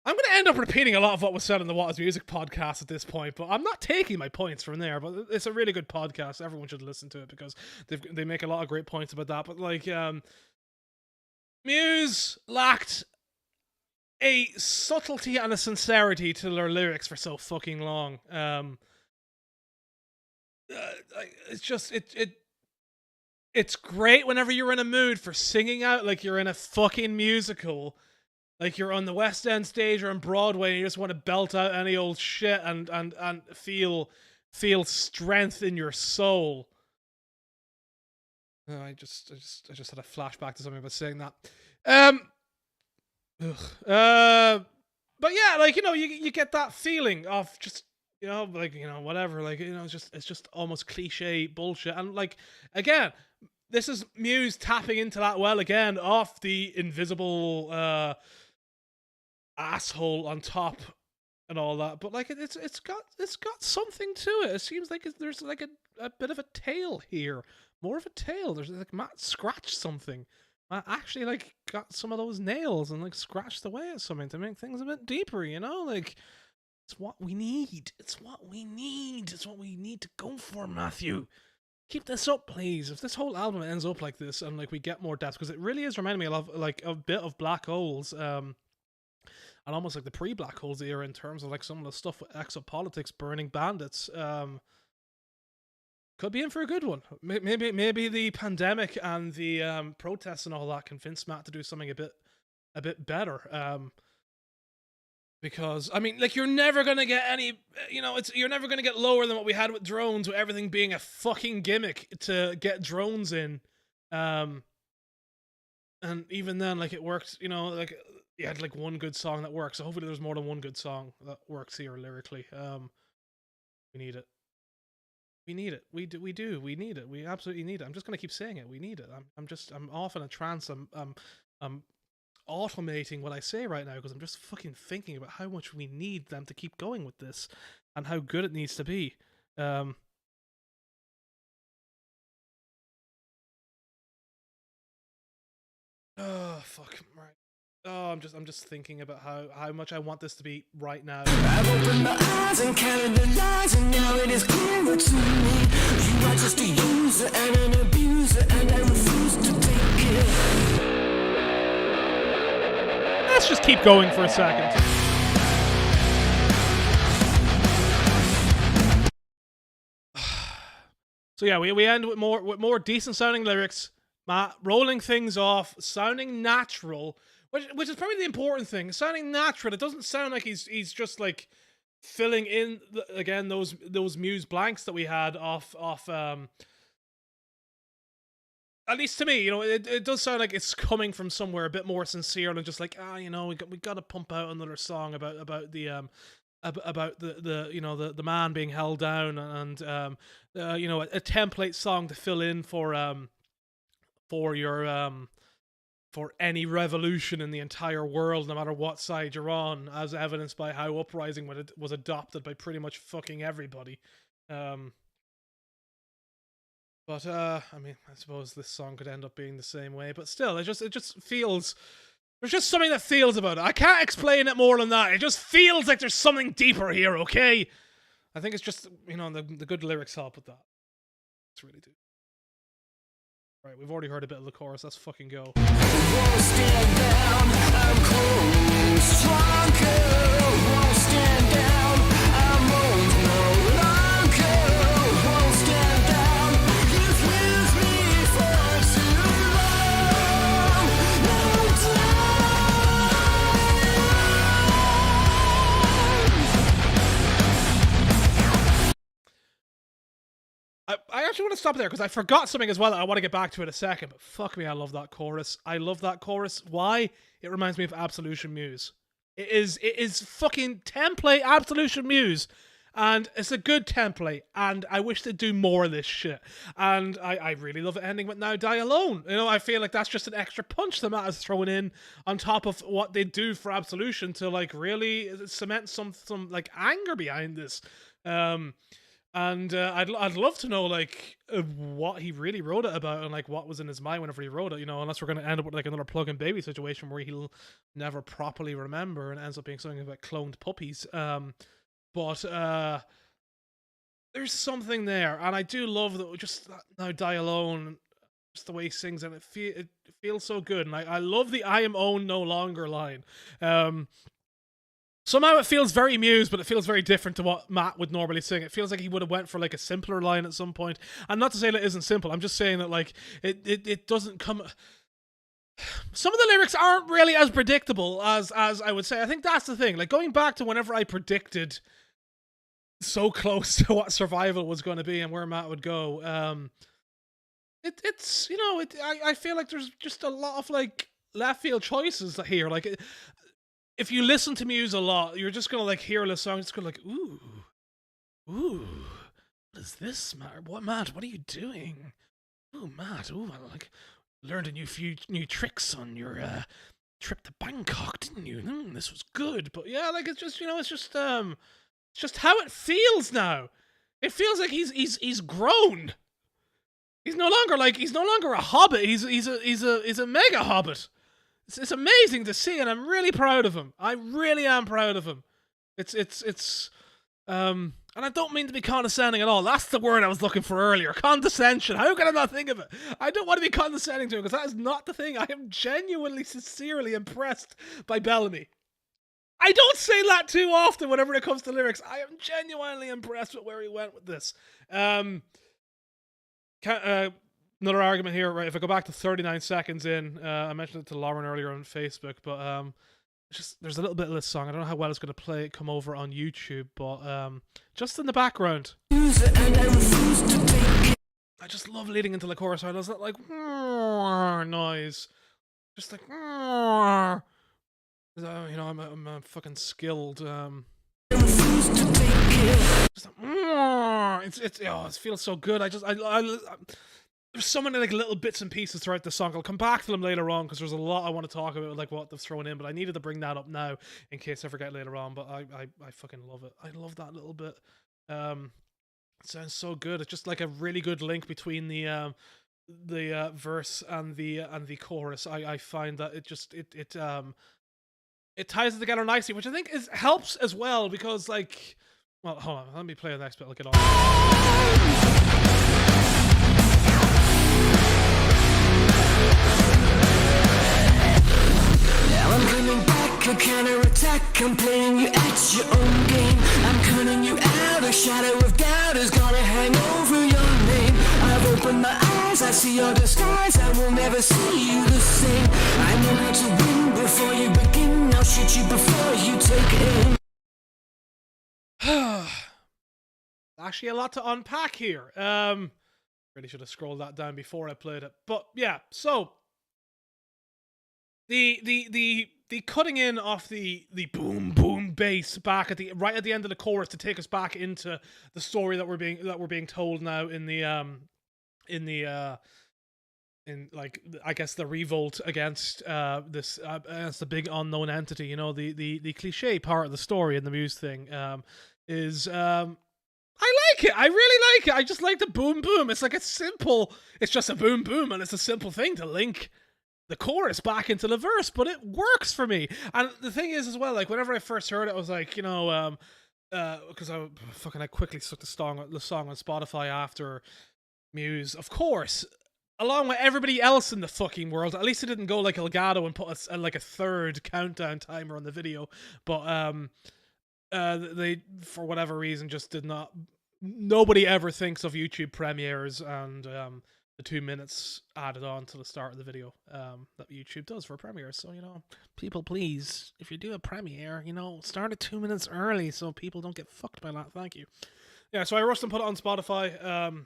[SPEAKER 1] I'm going to end up repeating a lot of what was said in the What Is Music podcast at this point, but I'm not taking my points from there. But it's a really good podcast. Everyone should listen to it because they make a lot of great points about that. But like, Muse lacked a subtlety and a sincerity to their lyrics for so fucking long. It's just it's great whenever you're in a mood for singing out like you're in a fucking musical. Like you're on the West End stage or on Broadway and you just want to belt out any old shit and feel strength in your soul. I just had a flashback to something about saying that. But yeah, like, you know, you get that feeling of just, you know, like, you know, whatever, like, you know, it's just almost cliche bullshit. And like, again, this is Muse tapping into that well again off the invisible asshole on top and all that, but like it's got something to it. It seems like there's like a bit of a tail here, more of a tail. There's like Matt scratched something. Matt actually like got some of those nails and like scratched away at something to make things a bit deeper, you know? Like, it's what we need. It's what we need. It's what we need to go for, Matthew. Keep this up, please. If this whole album ends up like this and like we get more depth, because it really is reminding me of like a bit of Black Holes, and almost like the pre-Black Holes era in terms of like some of the stuff with exopolitics, burning bandits. Could be in for a good one. Maybe the pandemic and the protests and all that convinced Matt to do something a bit better. Because I mean, like, you're never gonna get any, you know, you're never gonna get lower than what we had with drones, with everything being a fucking gimmick to get drones in. And even then, like, it worked, you know, like, you had like one good song that works. So hopefully there's more than one good song that works here lyrically. We need it. We need it. We do. We need it. We absolutely need it. I'm just gonna keep saying it. We need it. I'm off in a trance. I'm automating what I say right now because I'm just fucking thinking about how much we need them to keep going with this and how good it needs to be. Oh fuck, right. Oh, I'm just thinking about how much I want this to be right now.
[SPEAKER 2] I've opened my eyes and counted the lies, and now it is clearer to me. You are just a user and an abuser, and I refuse to take it.
[SPEAKER 1] Let's just keep going for a second. So yeah, we end with more decent sounding lyrics, Matt rolling things off, sounding natural, which is probably the important thing. Sounding natural. It doesn't sound like he's just like filling in again those Muse blanks that we had off at least to me, you know, it does sound like it's coming from somewhere a bit more sincere than just like, you know, we got to pump out another song about the you know the man being held down, and you know, a template song to fill in for your for any revolution in the entire world, no matter what side you're on, as evidenced by how Uprising was adopted by pretty much fucking everybody. But I mean, I suppose this song could end up being the same way, but still, it just feels, there's just something that feels about it. I can't explain it more than that. It just feels like there's something deeper here, okay? I think it's just, you know, the good lyrics help with that. It's really do. Right, we've already heard a bit of the chorus. Let's fucking go.
[SPEAKER 2] Won't stand down, I'm growing stronger. Won't stand down, I'm old no longer. Won't stand down, you've used me for too long. No
[SPEAKER 1] I actually want to stop there because I forgot something as well that I want to get back to in a second, but fuck me, I love that chorus. I love that chorus. Why? It reminds me of Absolution Muse. It is fucking template Absolution Muse. And it's a good template, and I wish they'd do more of this shit. And I really love it ending with Now Die Alone. You know, I feel like that's just an extra punch that Matt is throwing in on top of what they do for Absolution to like really cement some like anger behind this. And I'd love to know like what he really wrote it about, and like what was in his mind whenever he wrote it. You know, unless we're gonna end up with like another Plug and Baby situation where he'll never properly remember and ends up being something about cloned puppies. But there's something there, and I do love that. Just Now Die Alone, just the way he sings, and it feels so good. And I love the "I am owned no longer" line. Somehow it feels very Muse, but it feels very different to what Matt would normally sing. It feels like he would have went for like a simpler line at some point. And not to say that it isn't simple. I'm just saying that like it doesn't come. Some of the lyrics aren't really as predictable as I would say. I think that's the thing. Like going back to whenever I predicted so close to what Survival was going to be and where Matt would go. It's you know, I feel like there's just a lot of like left field choices here. Like if you listen to Muse a lot, you're just gonna like hear this song, it's gonna like, ooh, what is this, Matt? Matt, what are you doing? Ooh, Matt, ooh, I like learned a few new tricks on your trip to Bangkok, didn't you? This was good. But yeah, like it's just, you know, it's just how it feels now. It feels like he's grown. He's no longer a hobbit. He's a mega hobbit. It's amazing to see, and I'm really proud of him. I really am proud of him. And I don't mean to be condescending at all. That's the word I was looking for earlier. Condescension. How can I not think of it? I don't want to be condescending to him because that is not the thing. I am genuinely, sincerely impressed by Bellamy. I don't say that too often whenever it comes to lyrics. I am genuinely impressed with where he went with this. Another argument here, right? If I go back to 39 seconds in, I mentioned it to Lauren earlier on Facebook, but just there's a little bit of this song. I don't know how well it's going to come over on YouTube, but just in the background, I just love leading into the chorus. I was like noise, just like you know, I'm fucking skilled. Just like, it feels so good. There's so many like little bits and pieces throughout the song. I'll come back to them later on because there's a lot I want to talk about, like what they've thrown in. But I needed to bring that up now in case I forget later on. But I fucking love it. I love that little bit. It sounds so good. It's just like a really good link between the verse and the chorus, I find that it ties it together nicely, which I think helps as well because like, well, hold on, let me play the next bit. I'll get on.
[SPEAKER 2] Now I'm coming back, a counter-attack. I'm playing you at your own game. I'm cutting you out, a shadow of doubt is gonna hang over your name. I've opened my eyes, I see your disguise, I will never see you the same. I know how to win before you begin, I'll shoot you before you take aim.
[SPEAKER 1] Actually a lot to unpack here. Really should have scrolled that down before I played it. But yeah, so the cutting in off the boom boom bass back right at the end of the chorus to take us back into the story that we're being told now in like, I guess, the revolt against this against the big unknown entity. You know, the cliche part of the story in the Muse thing is I like it. I really like it. I just like the boom boom. It's like, it's simple. It's just a boom boom, and it's a simple thing to link the chorus back into the verse, but it works for me. And the thing is as well, like, whenever I first heard it, I was like, you know, because I quickly took the song on Spotify after Muse, of course, along with everybody else in the fucking world. At least it didn't go like Elgato and put like a third countdown timer on the video, but they, for whatever reason, just did not. Nobody ever thinks of YouTube premieres and the 2 minutes added on to the start of the video that YouTube does for premieres. So, you know, people, please, if you do a premiere, you know, start it 2 minutes early so people don't get fucked by that. Thank you. Yeah, so I rushed and put it on Spotify,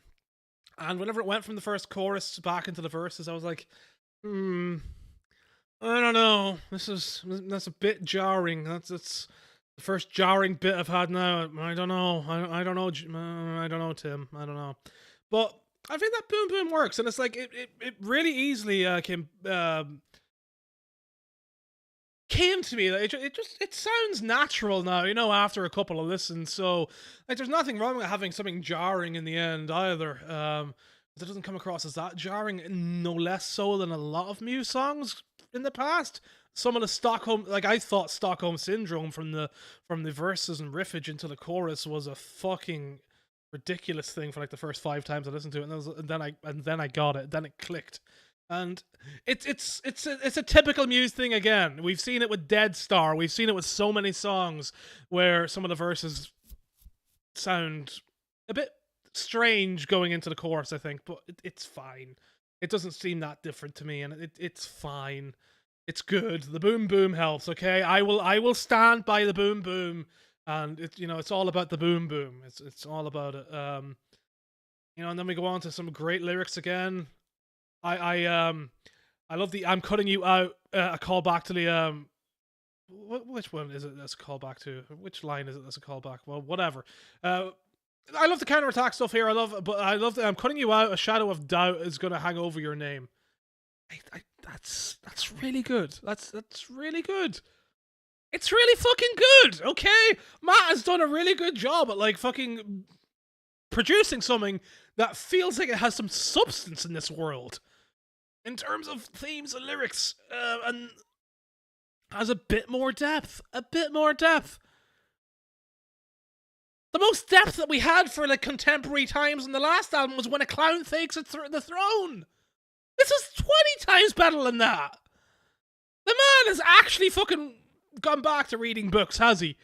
[SPEAKER 1] and whenever it went from the first chorus back into the verses, I was like, I don't know. That's a bit jarring. That's the first jarring bit I've had now. I don't know. I don't know. I don't know, Tim. I don't know. But I think that boom boom works, and it's like it really easily came to me. It sounds natural now, you know, after a couple of listens. So like, there's nothing wrong with having something jarring in the end either. It doesn't come across as that jarring, no less so than a lot of Muse songs in the past. Some of the Stockholm, like, I thought Stockholm Syndrome from the verses and riffage into the chorus was a fucking ridiculous thing for like the first 5 times I listened to it, and then I got it, then it clicked, and it's a typical Muse thing again. We've seen it with Dead Star, we've seen it with so many songs where some of the verses sound a bit strange going into the chorus, I think, but it's fine. It doesn't seem that different to me, and it's fine. It's good. The boom boom helps, okay? I will stand by the boom boom, and it's all about the boom boom. It's all about it. And then we go on to some great lyrics again. I love the "I'm cutting you out," a callback to the which one is it that's a callback to? Which line is it that's a callback? Well, whatever. I love the counterattack stuff here. I love that "I'm cutting you out, a shadow of doubt is gonna hang over your name." That's really good. That's really good. It's really fucking good, okay? Matt has done a really good job at like fucking producing something that feels like it has some substance in this world, in terms of themes and lyrics, and has a bit more depth. The most depth that we had for like contemporary times in the last album was when a clown takes the throne. This is 20 times better than that. The man has actually fucking gone back to reading books, has he?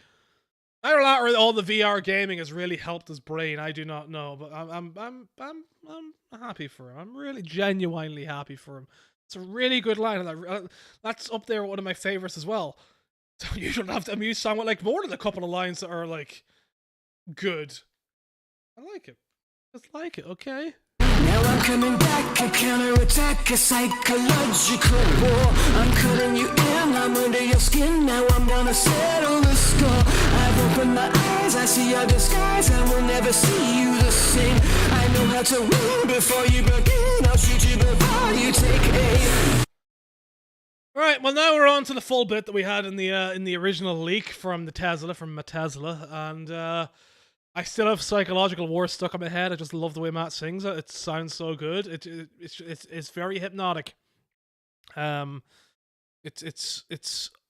[SPEAKER 1] I don't know, or all the VR gaming has really helped his brain. I do not know, but I'm happy for him. I'm really genuinely happy for him. It's a really good line, and that's up there with one of my favorites as well. So you don't have to Muse song with like more than a couple of lines that are like good. I like it. Just like it, okay?
[SPEAKER 2] Now I'm coming back, a counter-attack, a psychological war. I'm cutting you in, I'm under your skin. Now I'm gonna settle the score. I've opened my eyes, I see your disguise, I will never see you the same. I know how to win before you begin, I'll shoot you before you take aim.
[SPEAKER 1] Alright, well now we're on to the full bit that we had in the original leak from my Tesla, and I still have psychological war stuck in my head. I just love the way Matt sings it. It sounds so good. It's very hypnotic. Um, it's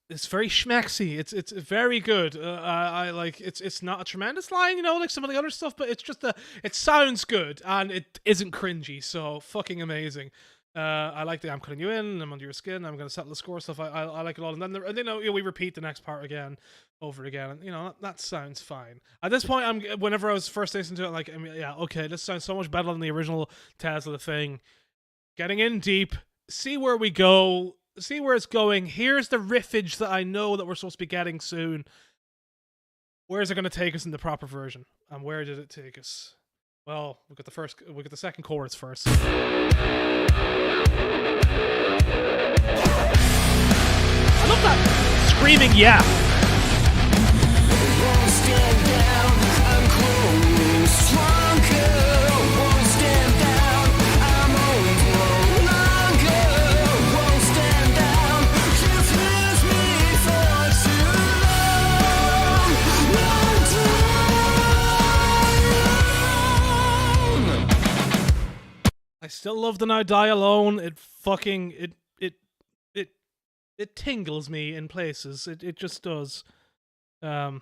[SPEAKER 1] very schmexy. It's very good. I like it's not a tremendous line, you know, like some of the other stuff, but it's just it sounds good and it isn't cringy. So fucking amazing. I like the I'm cutting you in, I'm under your skin, I'm gonna settle the score stuff. I like it all, and then we repeat the next part again, over again, and that sounds fine. At this point, whenever I was first listening to it, like, I mean, yeah, okay, this sounds so much better than the original Tales of the Thing. Getting in deep, see where we go, see where it's going. Here's the riffage that I know that we're supposed to be getting soon. Where is it going to take us in the proper version, and where did it take us? Well, we got the second chorus first. I love that screaming yeah.
[SPEAKER 2] Won't stand down, I'm growing stronger. Won't stand down, I'm old no longer. Won't stand down, you've left me for too long.
[SPEAKER 1] I still love the Now Die Alone. It tingles me in places. It just does. Yeah, I'm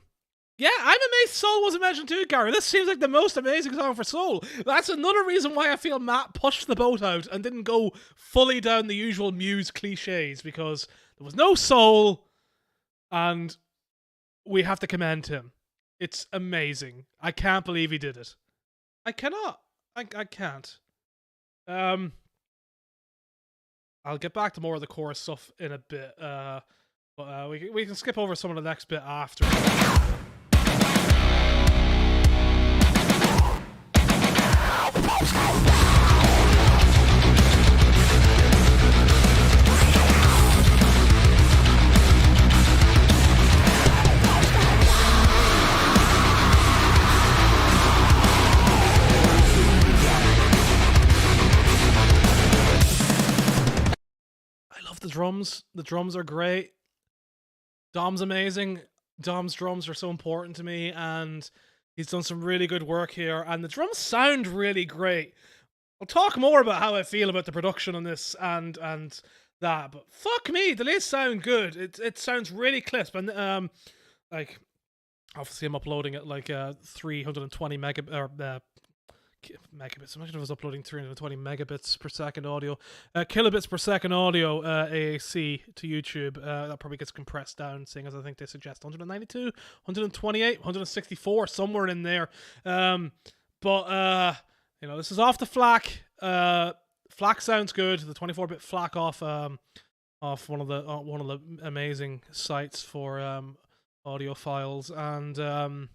[SPEAKER 1] amazed Soul wasn't mentioned too, Gary. This seems like the most amazing song for Soul. That's another reason why I feel Matt pushed the boat out and didn't go fully down the usual Muse cliches, because there was no Soul, and we have to commend him. It's amazing. I can't believe he did it. I cannot. I can't. I'll get back to more of the chorus stuff in a bit, but we can skip over some of the next bit after. The drums. The drums are great. Dom's amazing. Dom's drums are so important to me, and he's done some really good work here, and the drums sound really great. I'll talk more about how I feel about the production on this and that, but fuck me, the lyrics sound good. It sounds really crisp, and like, obviously I'm uploading at like 320 megabits. Imagine if I was uploading 320 megabits per second audio, kilobits per second audio AAC to YouTube. That probably gets compressed down, seeing as I think they suggest 192, 128, 164, somewhere in there. But this is off the FLAC. FLAC sounds good. The 24-bit FLAC off one of the amazing sites for audio files, and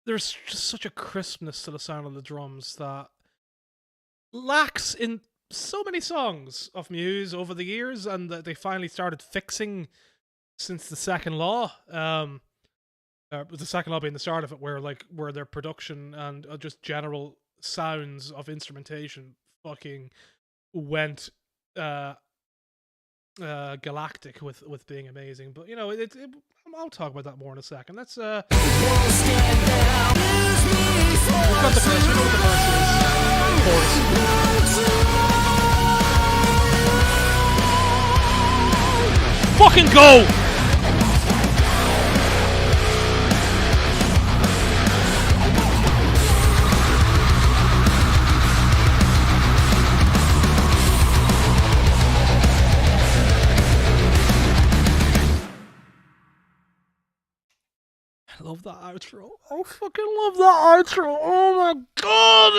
[SPEAKER 1] there's just such a crispness to the sound of the drums that lacks in so many songs of Muse over the years, and that they finally started fixing since the Second Law. The Second Law being the start of it, where their production and just general sounds of instrumentation fucking went galactic with being amazing. But I'll talk about that more in a second. Let's we've got the verse. We know what the verse is. Chorus. Fucking go! I love that outro. I fucking love that outro. Oh my god,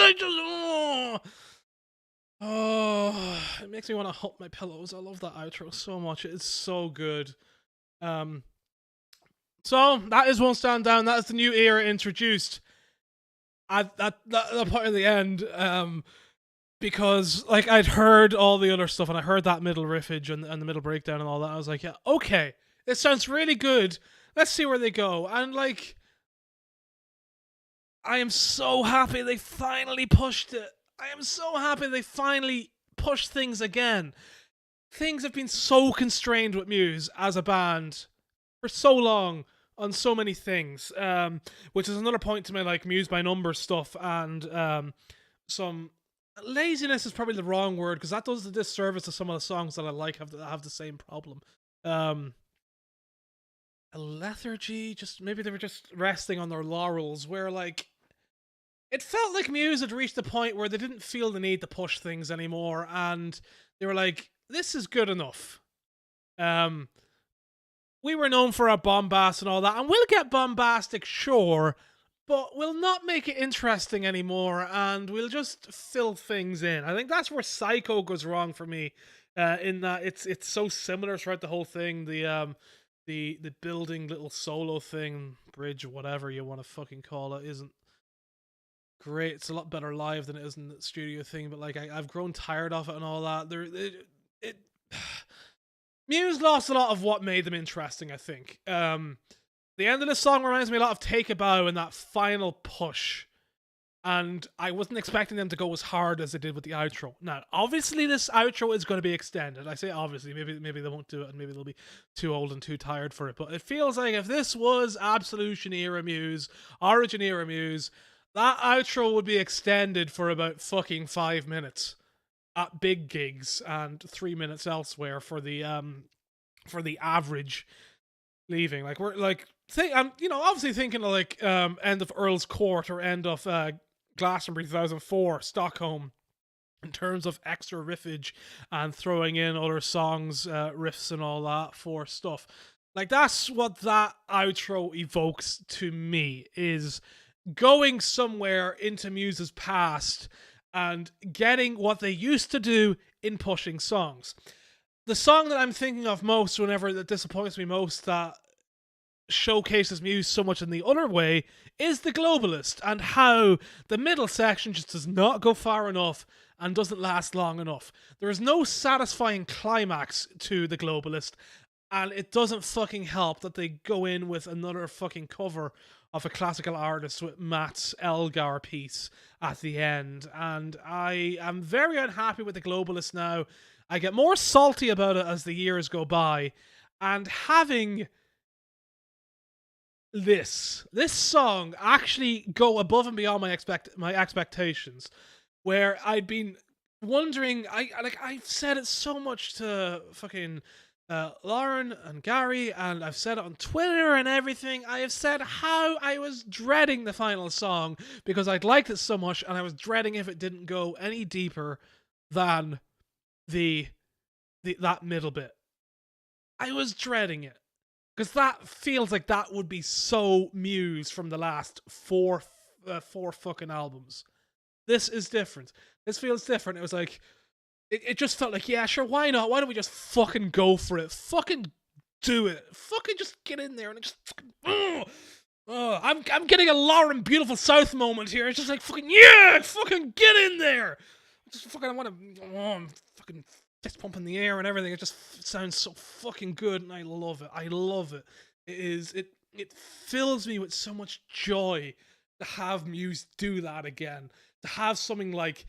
[SPEAKER 1] it makes me want to hump my pillows. I love that outro so much. It's so good. So that is Won't Stand Down. That is the new era introduced at that point at the end. Because like I'd heard all the other stuff, and I heard that middle riffage and the middle breakdown and all that. I was like, yeah, okay, this sounds really good. Let's see where they go. And like, I am so happy they finally pushed it. I am so happy they finally pushed things again. Things have been so constrained with Muse as a band for so long. on so many things, which is another point to my like Muse by Numbers stuff, and some laziness is probably the wrong word, because that does the disservice to some of the songs that I like have the same problem. A lethargy, just maybe they were just resting on their laurels, where like it felt like Muse had reached the point where they didn't feel the need to push things anymore, and they were like, this is good enough. We were known for our bombast and all that, and we'll get bombastic, sure, but we'll not make it interesting anymore, and we'll just fill things in. I think that's where Psycho goes wrong for me, in that it's so similar throughout the whole thing. The building little solo thing, bridge, whatever you want to fucking call it, isn't great. It's a lot better live than it is in the studio thing, but like I've grown tired of it and all that. Muse lost a lot of what made them interesting, I think. The end of the song reminds me a lot of Take a Bow and that final push. And I wasn't expecting them to go as hard as they did with the outro. Now, obviously this outro is going to be extended. I say obviously, maybe they won't do it, and maybe they'll be too old and too tired for it. But it feels like if this was Absolution era Muse, Origin era Muse, that outro would be extended for about fucking 5 minutes at big gigs and 3 minutes elsewhere for the average leaving. Like we're like I'm obviously thinking of like end of Earl's Court or end of Glastonbury 2004 Stockholm in terms of extra riffage and throwing in other songs, riffs and all that for stuff. Like that's what that outro evokes to me, is going somewhere into Muse's past and getting what they used to do in pushing songs. The song that I'm thinking of most whenever that disappoints me most, that showcases Muse so much in the other way, is The Globalist, and how the middle section just does not go far enough and doesn't last long enough. There is no satisfying climax to The Globalist, and it doesn't fucking help that they go in with another fucking cover of a classical artist with Matt's Elgar piece at the end, and I am very unhappy with The Globalist now. I get more salty about it as the years go by, and having this song actually go above and beyond my expectations, where I'd been wondering, I've said it so much to fucking Lauren and Gary, and I've said it on Twitter and everything. I have said how I was dreading the final song because I'd liked it so much, and I was dreading if it didn't go any deeper than that middle bit. I was dreading it because that feels like that would be so Muse from the last four fucking albums. This is different. This feels different. It was like, it just felt like, yeah, sure, why not? Why don't we just fucking go for it? Fucking do it. Fucking just get in there and just fucking, I'm getting a Lauren Beautiful South moment here. It's just like, fucking, yeah, fucking get in there. Just fucking, I want to, fucking fist pump in the air and everything. It just sounds so fucking good, and I love it. I love it. It fills me with so much joy to have Muse do that again. To have something like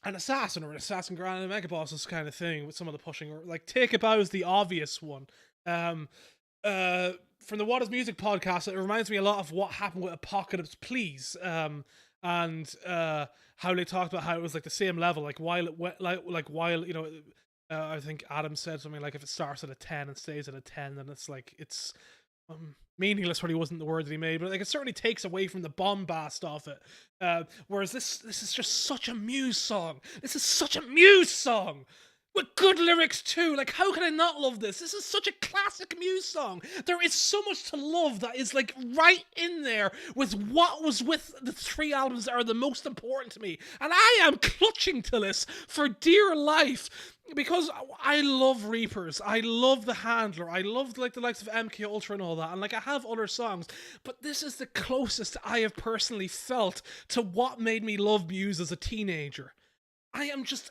[SPEAKER 1] an Assassin or an Assassin Grand and Megabosses kind of thing with some of the pushing, or like Take a Bow is the obvious one. From the What Is Music podcast, it reminds me a lot of what happened with Apocalypse Please, and how they talked about how it was like the same level, like while it went, while, you know, I think Adam said something like if it starts at a 10 and stays at a 10, then it's like it's meaningless. Probably wasn't the word that he made, but like it certainly takes away from the bombast of it. Whereas this is just such a Muse song. This is such a Muse song with good lyrics too. Like, how can I not love this? This is such a classic Muse song. There is so much to love that is like right in there with what was with the three albums that are the most important to me. And I am clutching to this for dear life because I love Reapers. I love The Handler. I love like the likes of MK Ultra and all that. And like I have other songs, but this is the closest I have personally felt to what made me love Muse as a teenager. I am just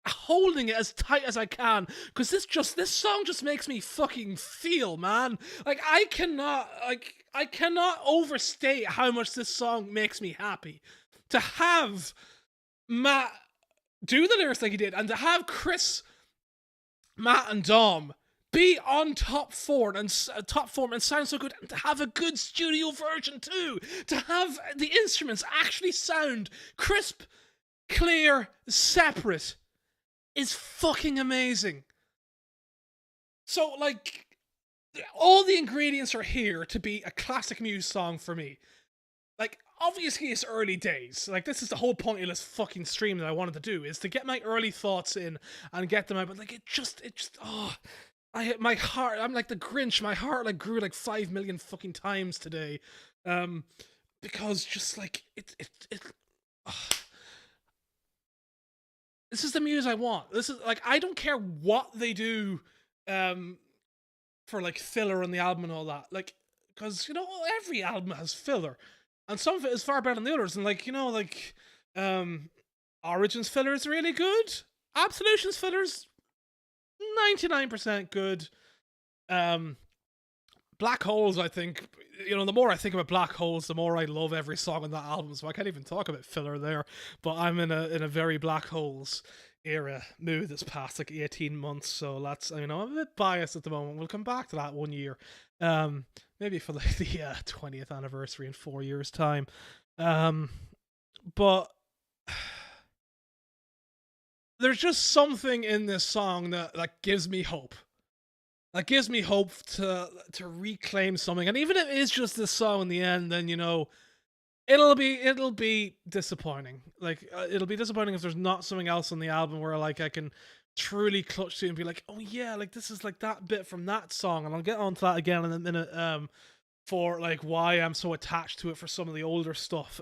[SPEAKER 1] holding it as tight as I can because this song just makes me fucking feel, man. Like I cannot overstate how much this song makes me happy. To have Matt do the lyrics like he did, and to have Chris, Matt, and Dom be on top form and sound so good, and to have a good studio version too, to have the instruments actually sound crisp, clear, separate, is fucking amazing. So, like, all the ingredients are here to be a classic Muse song for me. Like, obviously it's early days. Like, this is the whole point of this fucking stream that I wanted to do, is to get my early thoughts in and get them out. But like, my heart, I'm like the Grinch. My heart like grew like 5 million fucking times today, because just like this is the Muse I want. This is like, I don't care what they do, for like filler on the album and all that. Like, because you know every album has filler, and some of it is far better than the others. And like, you know, like, Origins filler is really good. Absolution's filler's 99% good. Black Holes, I think, you know, the more I think about Black Holes, the more I love every song on that album. So I can't even talk about filler there. But I'm in a very Black Holes era mood this past like 18 months. So that's, you know, I'm a bit biased at the moment. We'll come back to that one year. Maybe for like the 20th anniversary in 4 years' time. But there's just something in this song that gives me hope. That gives me hope to reclaim something. And even if it is just this song in the end, then, you know, it'll be disappointing. Like, it'll be disappointing if there's not something else on the album where like I can truly clutch to and be like, oh yeah, like this is like that bit from that song. And I'll get onto that again in a minute, for like why I'm so attached to it for some of the older stuff.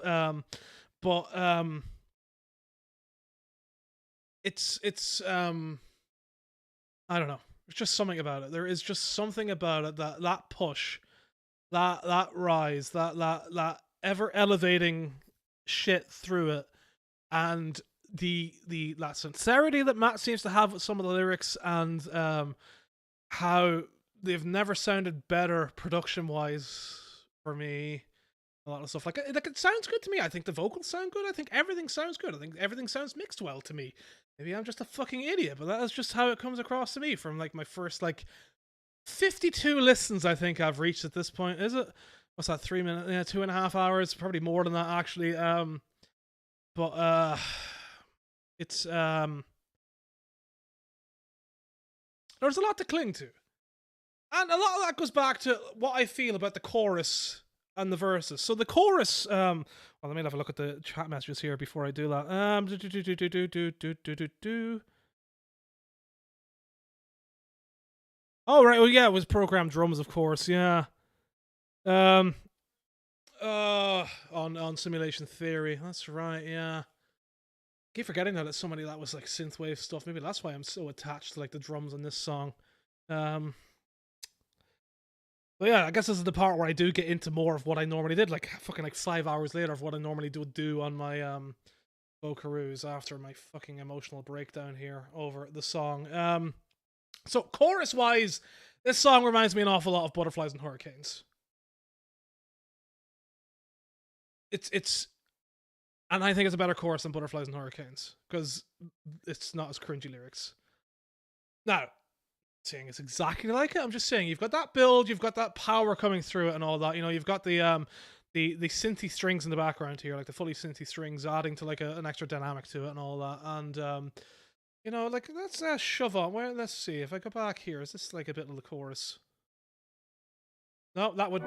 [SPEAKER 1] It's I don't know. There's just something about it. There is just something about it, that push, that rise, that ever elevating shit through it, and that sincerity that Matt seems to have with some of the lyrics, and how they've never sounded better production wise for me. A lot of stuff like it sounds good to me. I think the vocals sound good. I think everything sounds good. I think everything sounds mixed well to me. Maybe I'm just a fucking idiot, but that is just how it comes across to me from like my first like 52 listens I think I've reached at this point. Is it? What's that, 3 minutes? Yeah, 2.5 hours, probably more than that actually. But it's there's a lot to cling to. And a lot of that goes back to what I feel about the chorus and the verses. So the chorus, well, let me have a look at the chat messages here before I do that. Oh right, well yeah, it was programmed drums, of course. Yeah. On Simulation Theory. That's right. Yeah. I keep forgetting that it's somebody that was like synthwave stuff. Maybe that's why I'm so attached to like the drums on this song. But yeah, I guess this is the part where I do get into more of what I normally did, like fucking like 5 hours later of what I normally do on my Bokaroos after my fucking emotional breakdown here over the song. So chorus wise, this song reminds me an awful lot of Butterflies and Hurricanes. It's and I think it's a better chorus than Butterflies and Hurricanes because it's not as cringy lyrics. Now, saying it's exactly like it. I'm just saying you've got that build, you've got that power coming through it and all that. You know, you've got the synthy strings in the background here, like the fully synthy strings adding to like an extra dynamic to it and all that. And you know, like let's shove on. Well, let's see if I go back here. Is this like a bit of the chorus? No, that would.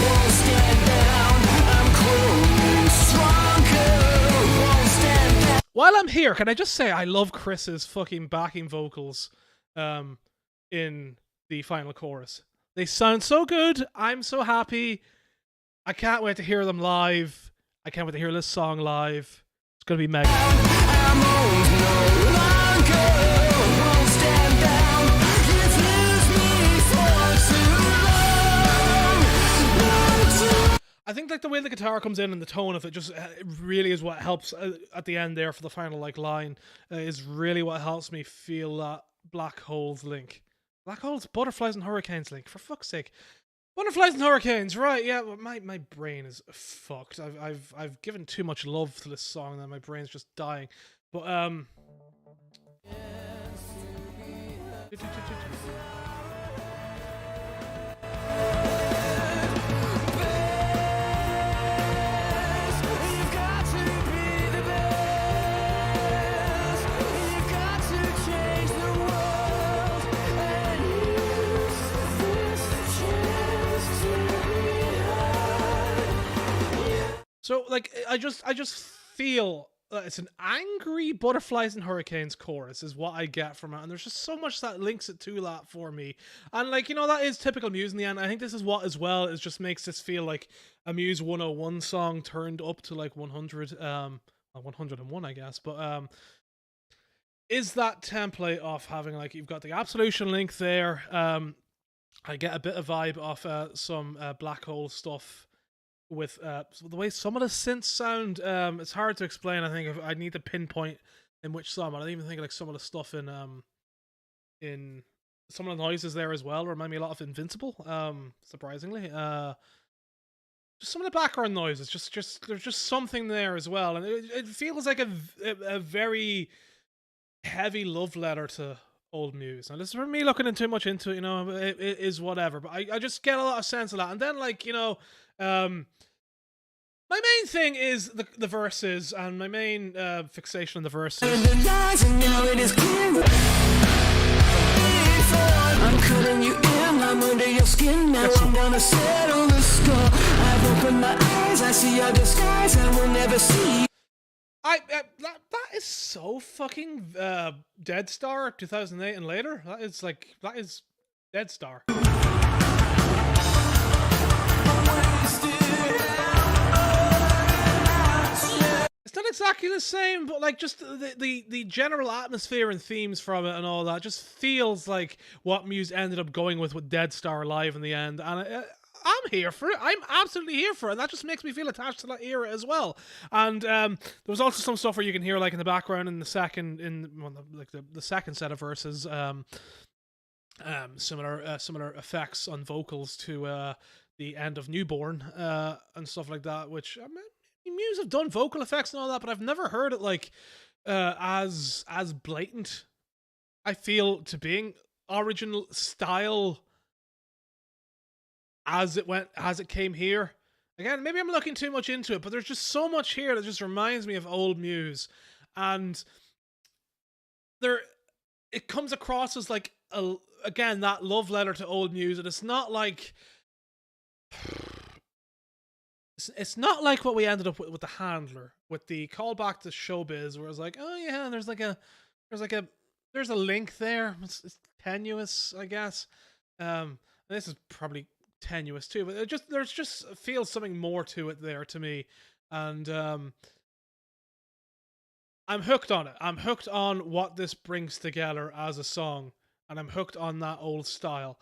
[SPEAKER 1] Won't stand down, I'm growing stronger. Won't stand down. While I'm here, can I just say I love Chris's fucking backing vocals in the final chorus. They sound so good. I'm so happy. I can't wait to hear them live. I can't wait to hear this song live. It's gonna be mega. I'm old no longer. Won't stand down. You've used me for too long. I think like the way the guitar comes in and the tone of it just really is what helps at the end there for the final like line is really what helps me feel that Black Holes link. Black Holes, Butterflies and Hurricanes link, for fuck's sake. Butterflies and Hurricanes, right? Yeah, well, my brain is fucked. I've given too much love to this song and my brain's just dying. But yeah. So like I just feel it's an angry butterflies and hurricanes chorus is what I get from it, and there's just so much that links it to that for me. And like, you know, that is typical Muse in the end. I think this is what as well is just makes this feel like a Muse 101 song turned up to like 101 I guess, but is that template of having like you've got the Absolution link there. I get a bit of vibe off some Black Hole stuff with the way some of the synths sound. It's hard to explain. I think if I need to pinpoint in which song. I don't even think like some of the stuff in some of the noises there as well remind me a lot of Invincible. Surprisingly, just some of the background noises. Just there's just something there as well, and it feels like a very heavy love letter to old Muse. And this is for me looking in too much into it, you know, it is whatever, but I just get a lot of sense of that. And then like, you know, my main thing is the verses, and my main fixation on the verses. I'm cutting you in, I'm under your skin, now I'm gonna settle the score. I've opened my eyes, I see your disguise, I will never see. That is so fucking Dead Star 2008 and later. That is Dead Star. It's not exactly the same, but like just the general atmosphere and themes from it and all that just feels like what Muse ended up going with Dead Star Live in the end, and I'm here for it. I'm absolutely here for it. And that just makes me feel attached to that era as well. And there was also some stuff where you can hear like in the background in the second the second set of verses, similar effects on vocals to the end of Newborn and stuff like that. Which Muse have done vocal effects and all that, but I've never heard it like as blatant. I feel to being original style as it came here. Again, maybe I'm looking too much into it, but there's just so much here that just reminds me of old Muse, and it comes across as like again that love letter to old Muse, and it's not like what we ended up with the Handler, with the callback to Showbiz, where it's like, oh yeah, there's a link there. It's tenuous, I guess. This is probably tenuous too, but there's just feels something more to it there to me, and I'm hooked on it. I'm hooked on what this brings together as a song, and I'm hooked on that old style.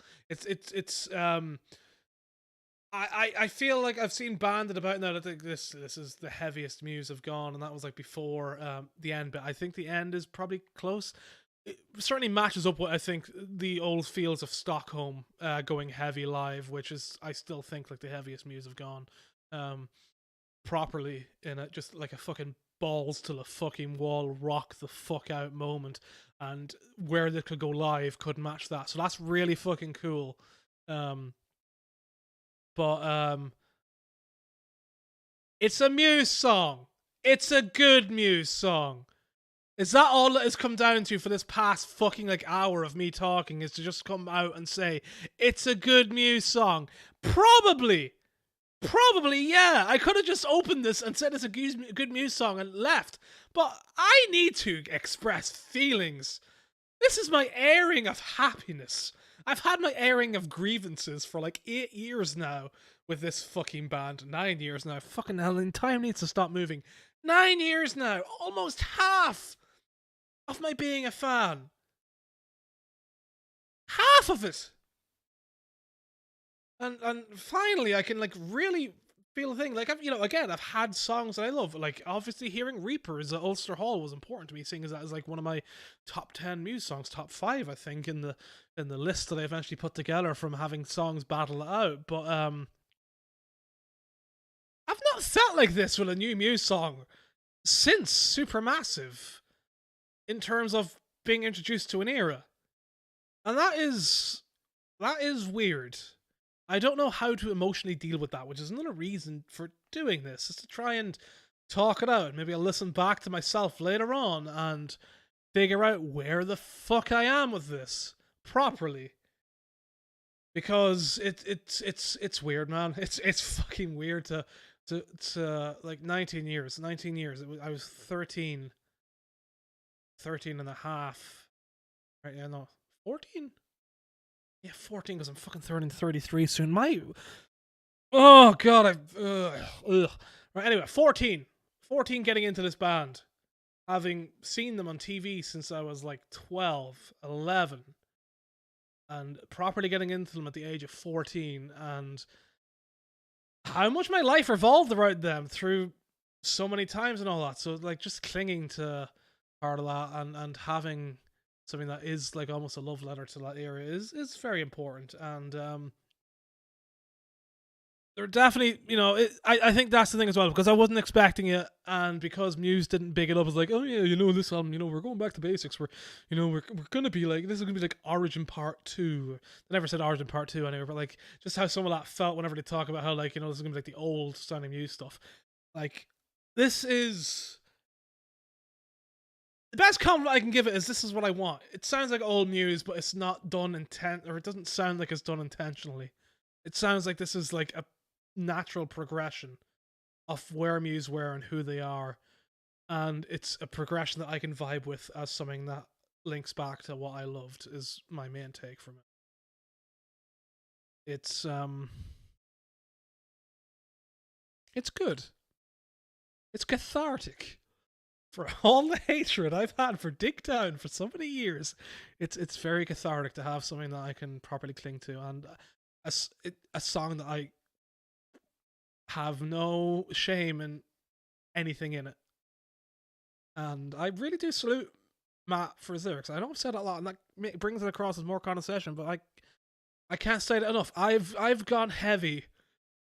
[SPEAKER 1] I feel like I've seen banded about now that I think this is the heaviest Muse have gone, and that was like before the end, but I think the end is probably close. It certainly matches up with, I think, the old feels of Stockholm going heavy live, which is, I still think, like the heaviest Muse have gone properly in it, just like a fucking balls to the fucking wall, rock the fuck out moment, and where they could go live could match that. So that's really fucking cool. But it's a Muse song. It's a good Muse song. Is that all it has come down to for this past fucking like hour of me talking, is to just come out and say, it's a good Muse song? Probably, yeah. I could have just opened this and said it's a good Muse song and left. But I need to express feelings. This is my airing of happiness. I've had my airing of grievances for like 8 years now with this fucking band. 9 years now. Fucking hell, and time needs to stop moving. 9 years now. Almost half of my being a fan. Half of it. And finally I can like really feel the thing. Like I've had songs that I love. Like obviously hearing Reapers at Ulster Hall was important to me, seeing as that is like one of my top 10 Muse songs, top 5 I think in the list that I eventually put together from having songs battle it out. But I've not felt like this with a new Muse song since Supermassive, in terms of being introduced to an era. And that is weird. I don't know how to emotionally deal with that, which is another reason for doing this, is to try and talk it out. Maybe I'll listen back to myself later on and figure out where the fuck I am with this properly. Because it's weird, man. It's fucking weird to like 19 years. I was 13 and a half. Right, yeah, no, 14? Yeah, 14, because I'm fucking turning 33 soon. Oh god, ugh. Right, anyway, 14 getting into this band, having seen them on TV since I was like 12, 11, and properly getting into them at the age of 14, and how much my life revolved around them through so many times and all that. So like just clinging to part of that and having something that is like almost a love letter to that era is very important. And they're definitely, I think that's the thing as well, because I wasn't expecting it, and because Muse didn't big it up as like, oh yeah, this album, we're going back to basics, we're gonna be like, this is gonna be like Origin Part 2. They never said Origin Part 2 anyway, but like just how some of that felt whenever they talk about how like, this is gonna be like the old sounding Muse stuff. Like, this is the best compliment I can give it, is this is what I want. It sounds like old Muse, but it's not done or it doesn't sound like it's done intentionally. It sounds like this is like a natural progression of where Muse were and who they are, and it's a progression that I can vibe with as something that links back to what I loved, is my main take from it. It's good. It's cathartic. For all the hatred I've had for Dick Down for so many years, it's very cathartic to have something that I can properly cling to, and a song that I have no shame in anything in it. And I really do salute Matt for his lyrics. I know I've said it a lot, and that brings it across as more condescension, but I can't say it enough. I've gone heavy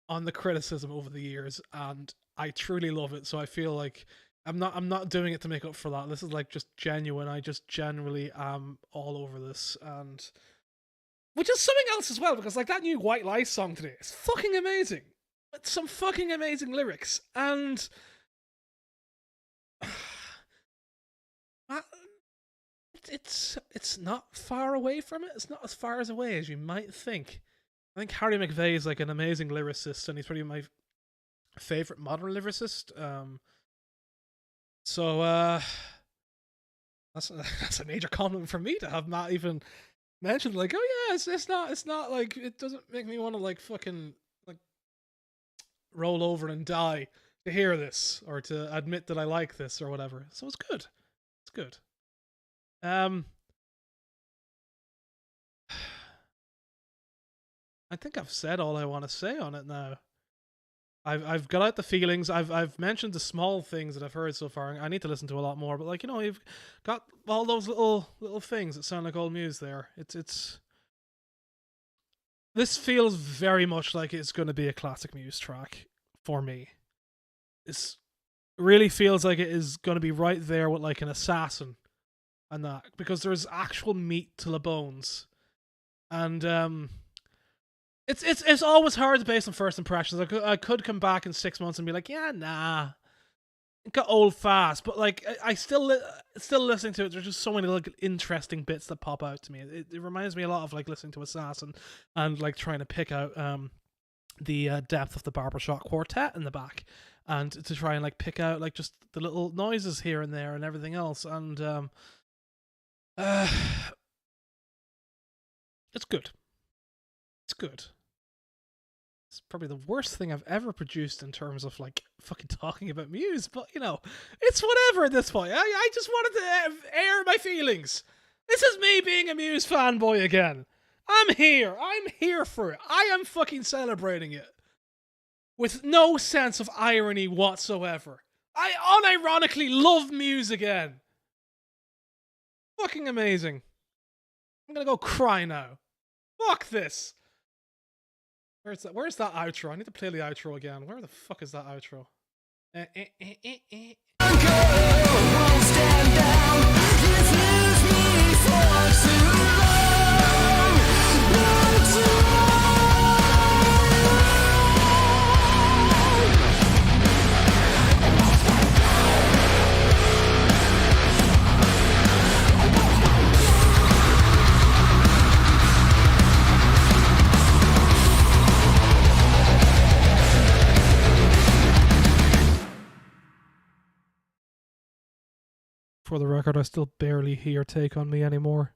[SPEAKER 1] on the criticism over the years, and I truly love it. So I feel like I'm not doing it to make up for that. This is like just genuine. I just genuinely am all over this, and which is something else as well, because like that new White Lies song today is fucking amazing. It's some fucking amazing lyrics, and it's not far away from it. It's not as far as away as you might think. I think Harry McVeigh is like an amazing lyricist, and he's probably my favorite modern lyricist. So that's a major compliment for me to have Matt even mentioned. Like, oh yeah, it's not like, it doesn't make me want to like fucking like roll over and die to hear this, or to admit that I like this or whatever. So it's good. It's good. I think I've said all I want to say on it now. I've got out the feelings. I've mentioned the small things that I've heard so far. I need to listen to a lot more, but like, you've got all those little things that sound like old Muse there. It's this feels very much like it's going to be a classic Muse track for me. This really feels like it is going to be right there with like an Assassin and that, because there's actual meat to the bones. And it's always hard based on first impressions. I could come back in 6 months and be like, yeah, nah, it got old fast. But like, I still listening to it. There's just so many like interesting bits that pop out to me. It reminds me a lot of like listening to Assassin and like trying to pick out the depth of the barbershop quartet in the back, and to try and like pick out like just the little noises here and there and everything else. And it's good. It's good. It's probably the worst thing I've ever produced in terms of like fucking talking about Muse, but it's whatever at this point. I just wanted to air my feelings. This is me being a Muse fanboy again. I'm here for it. I am fucking celebrating it with no sense of irony whatsoever. I unironically love Muse again. Fucking amazing. I'm gonna go cry now. Fuck this. Where's that outro? I need to play the outro again. Where the fuck is that outro?
[SPEAKER 2] Won't stand down. Refuse me for too long.
[SPEAKER 1] For the record, I still barely hear Take On Me anymore.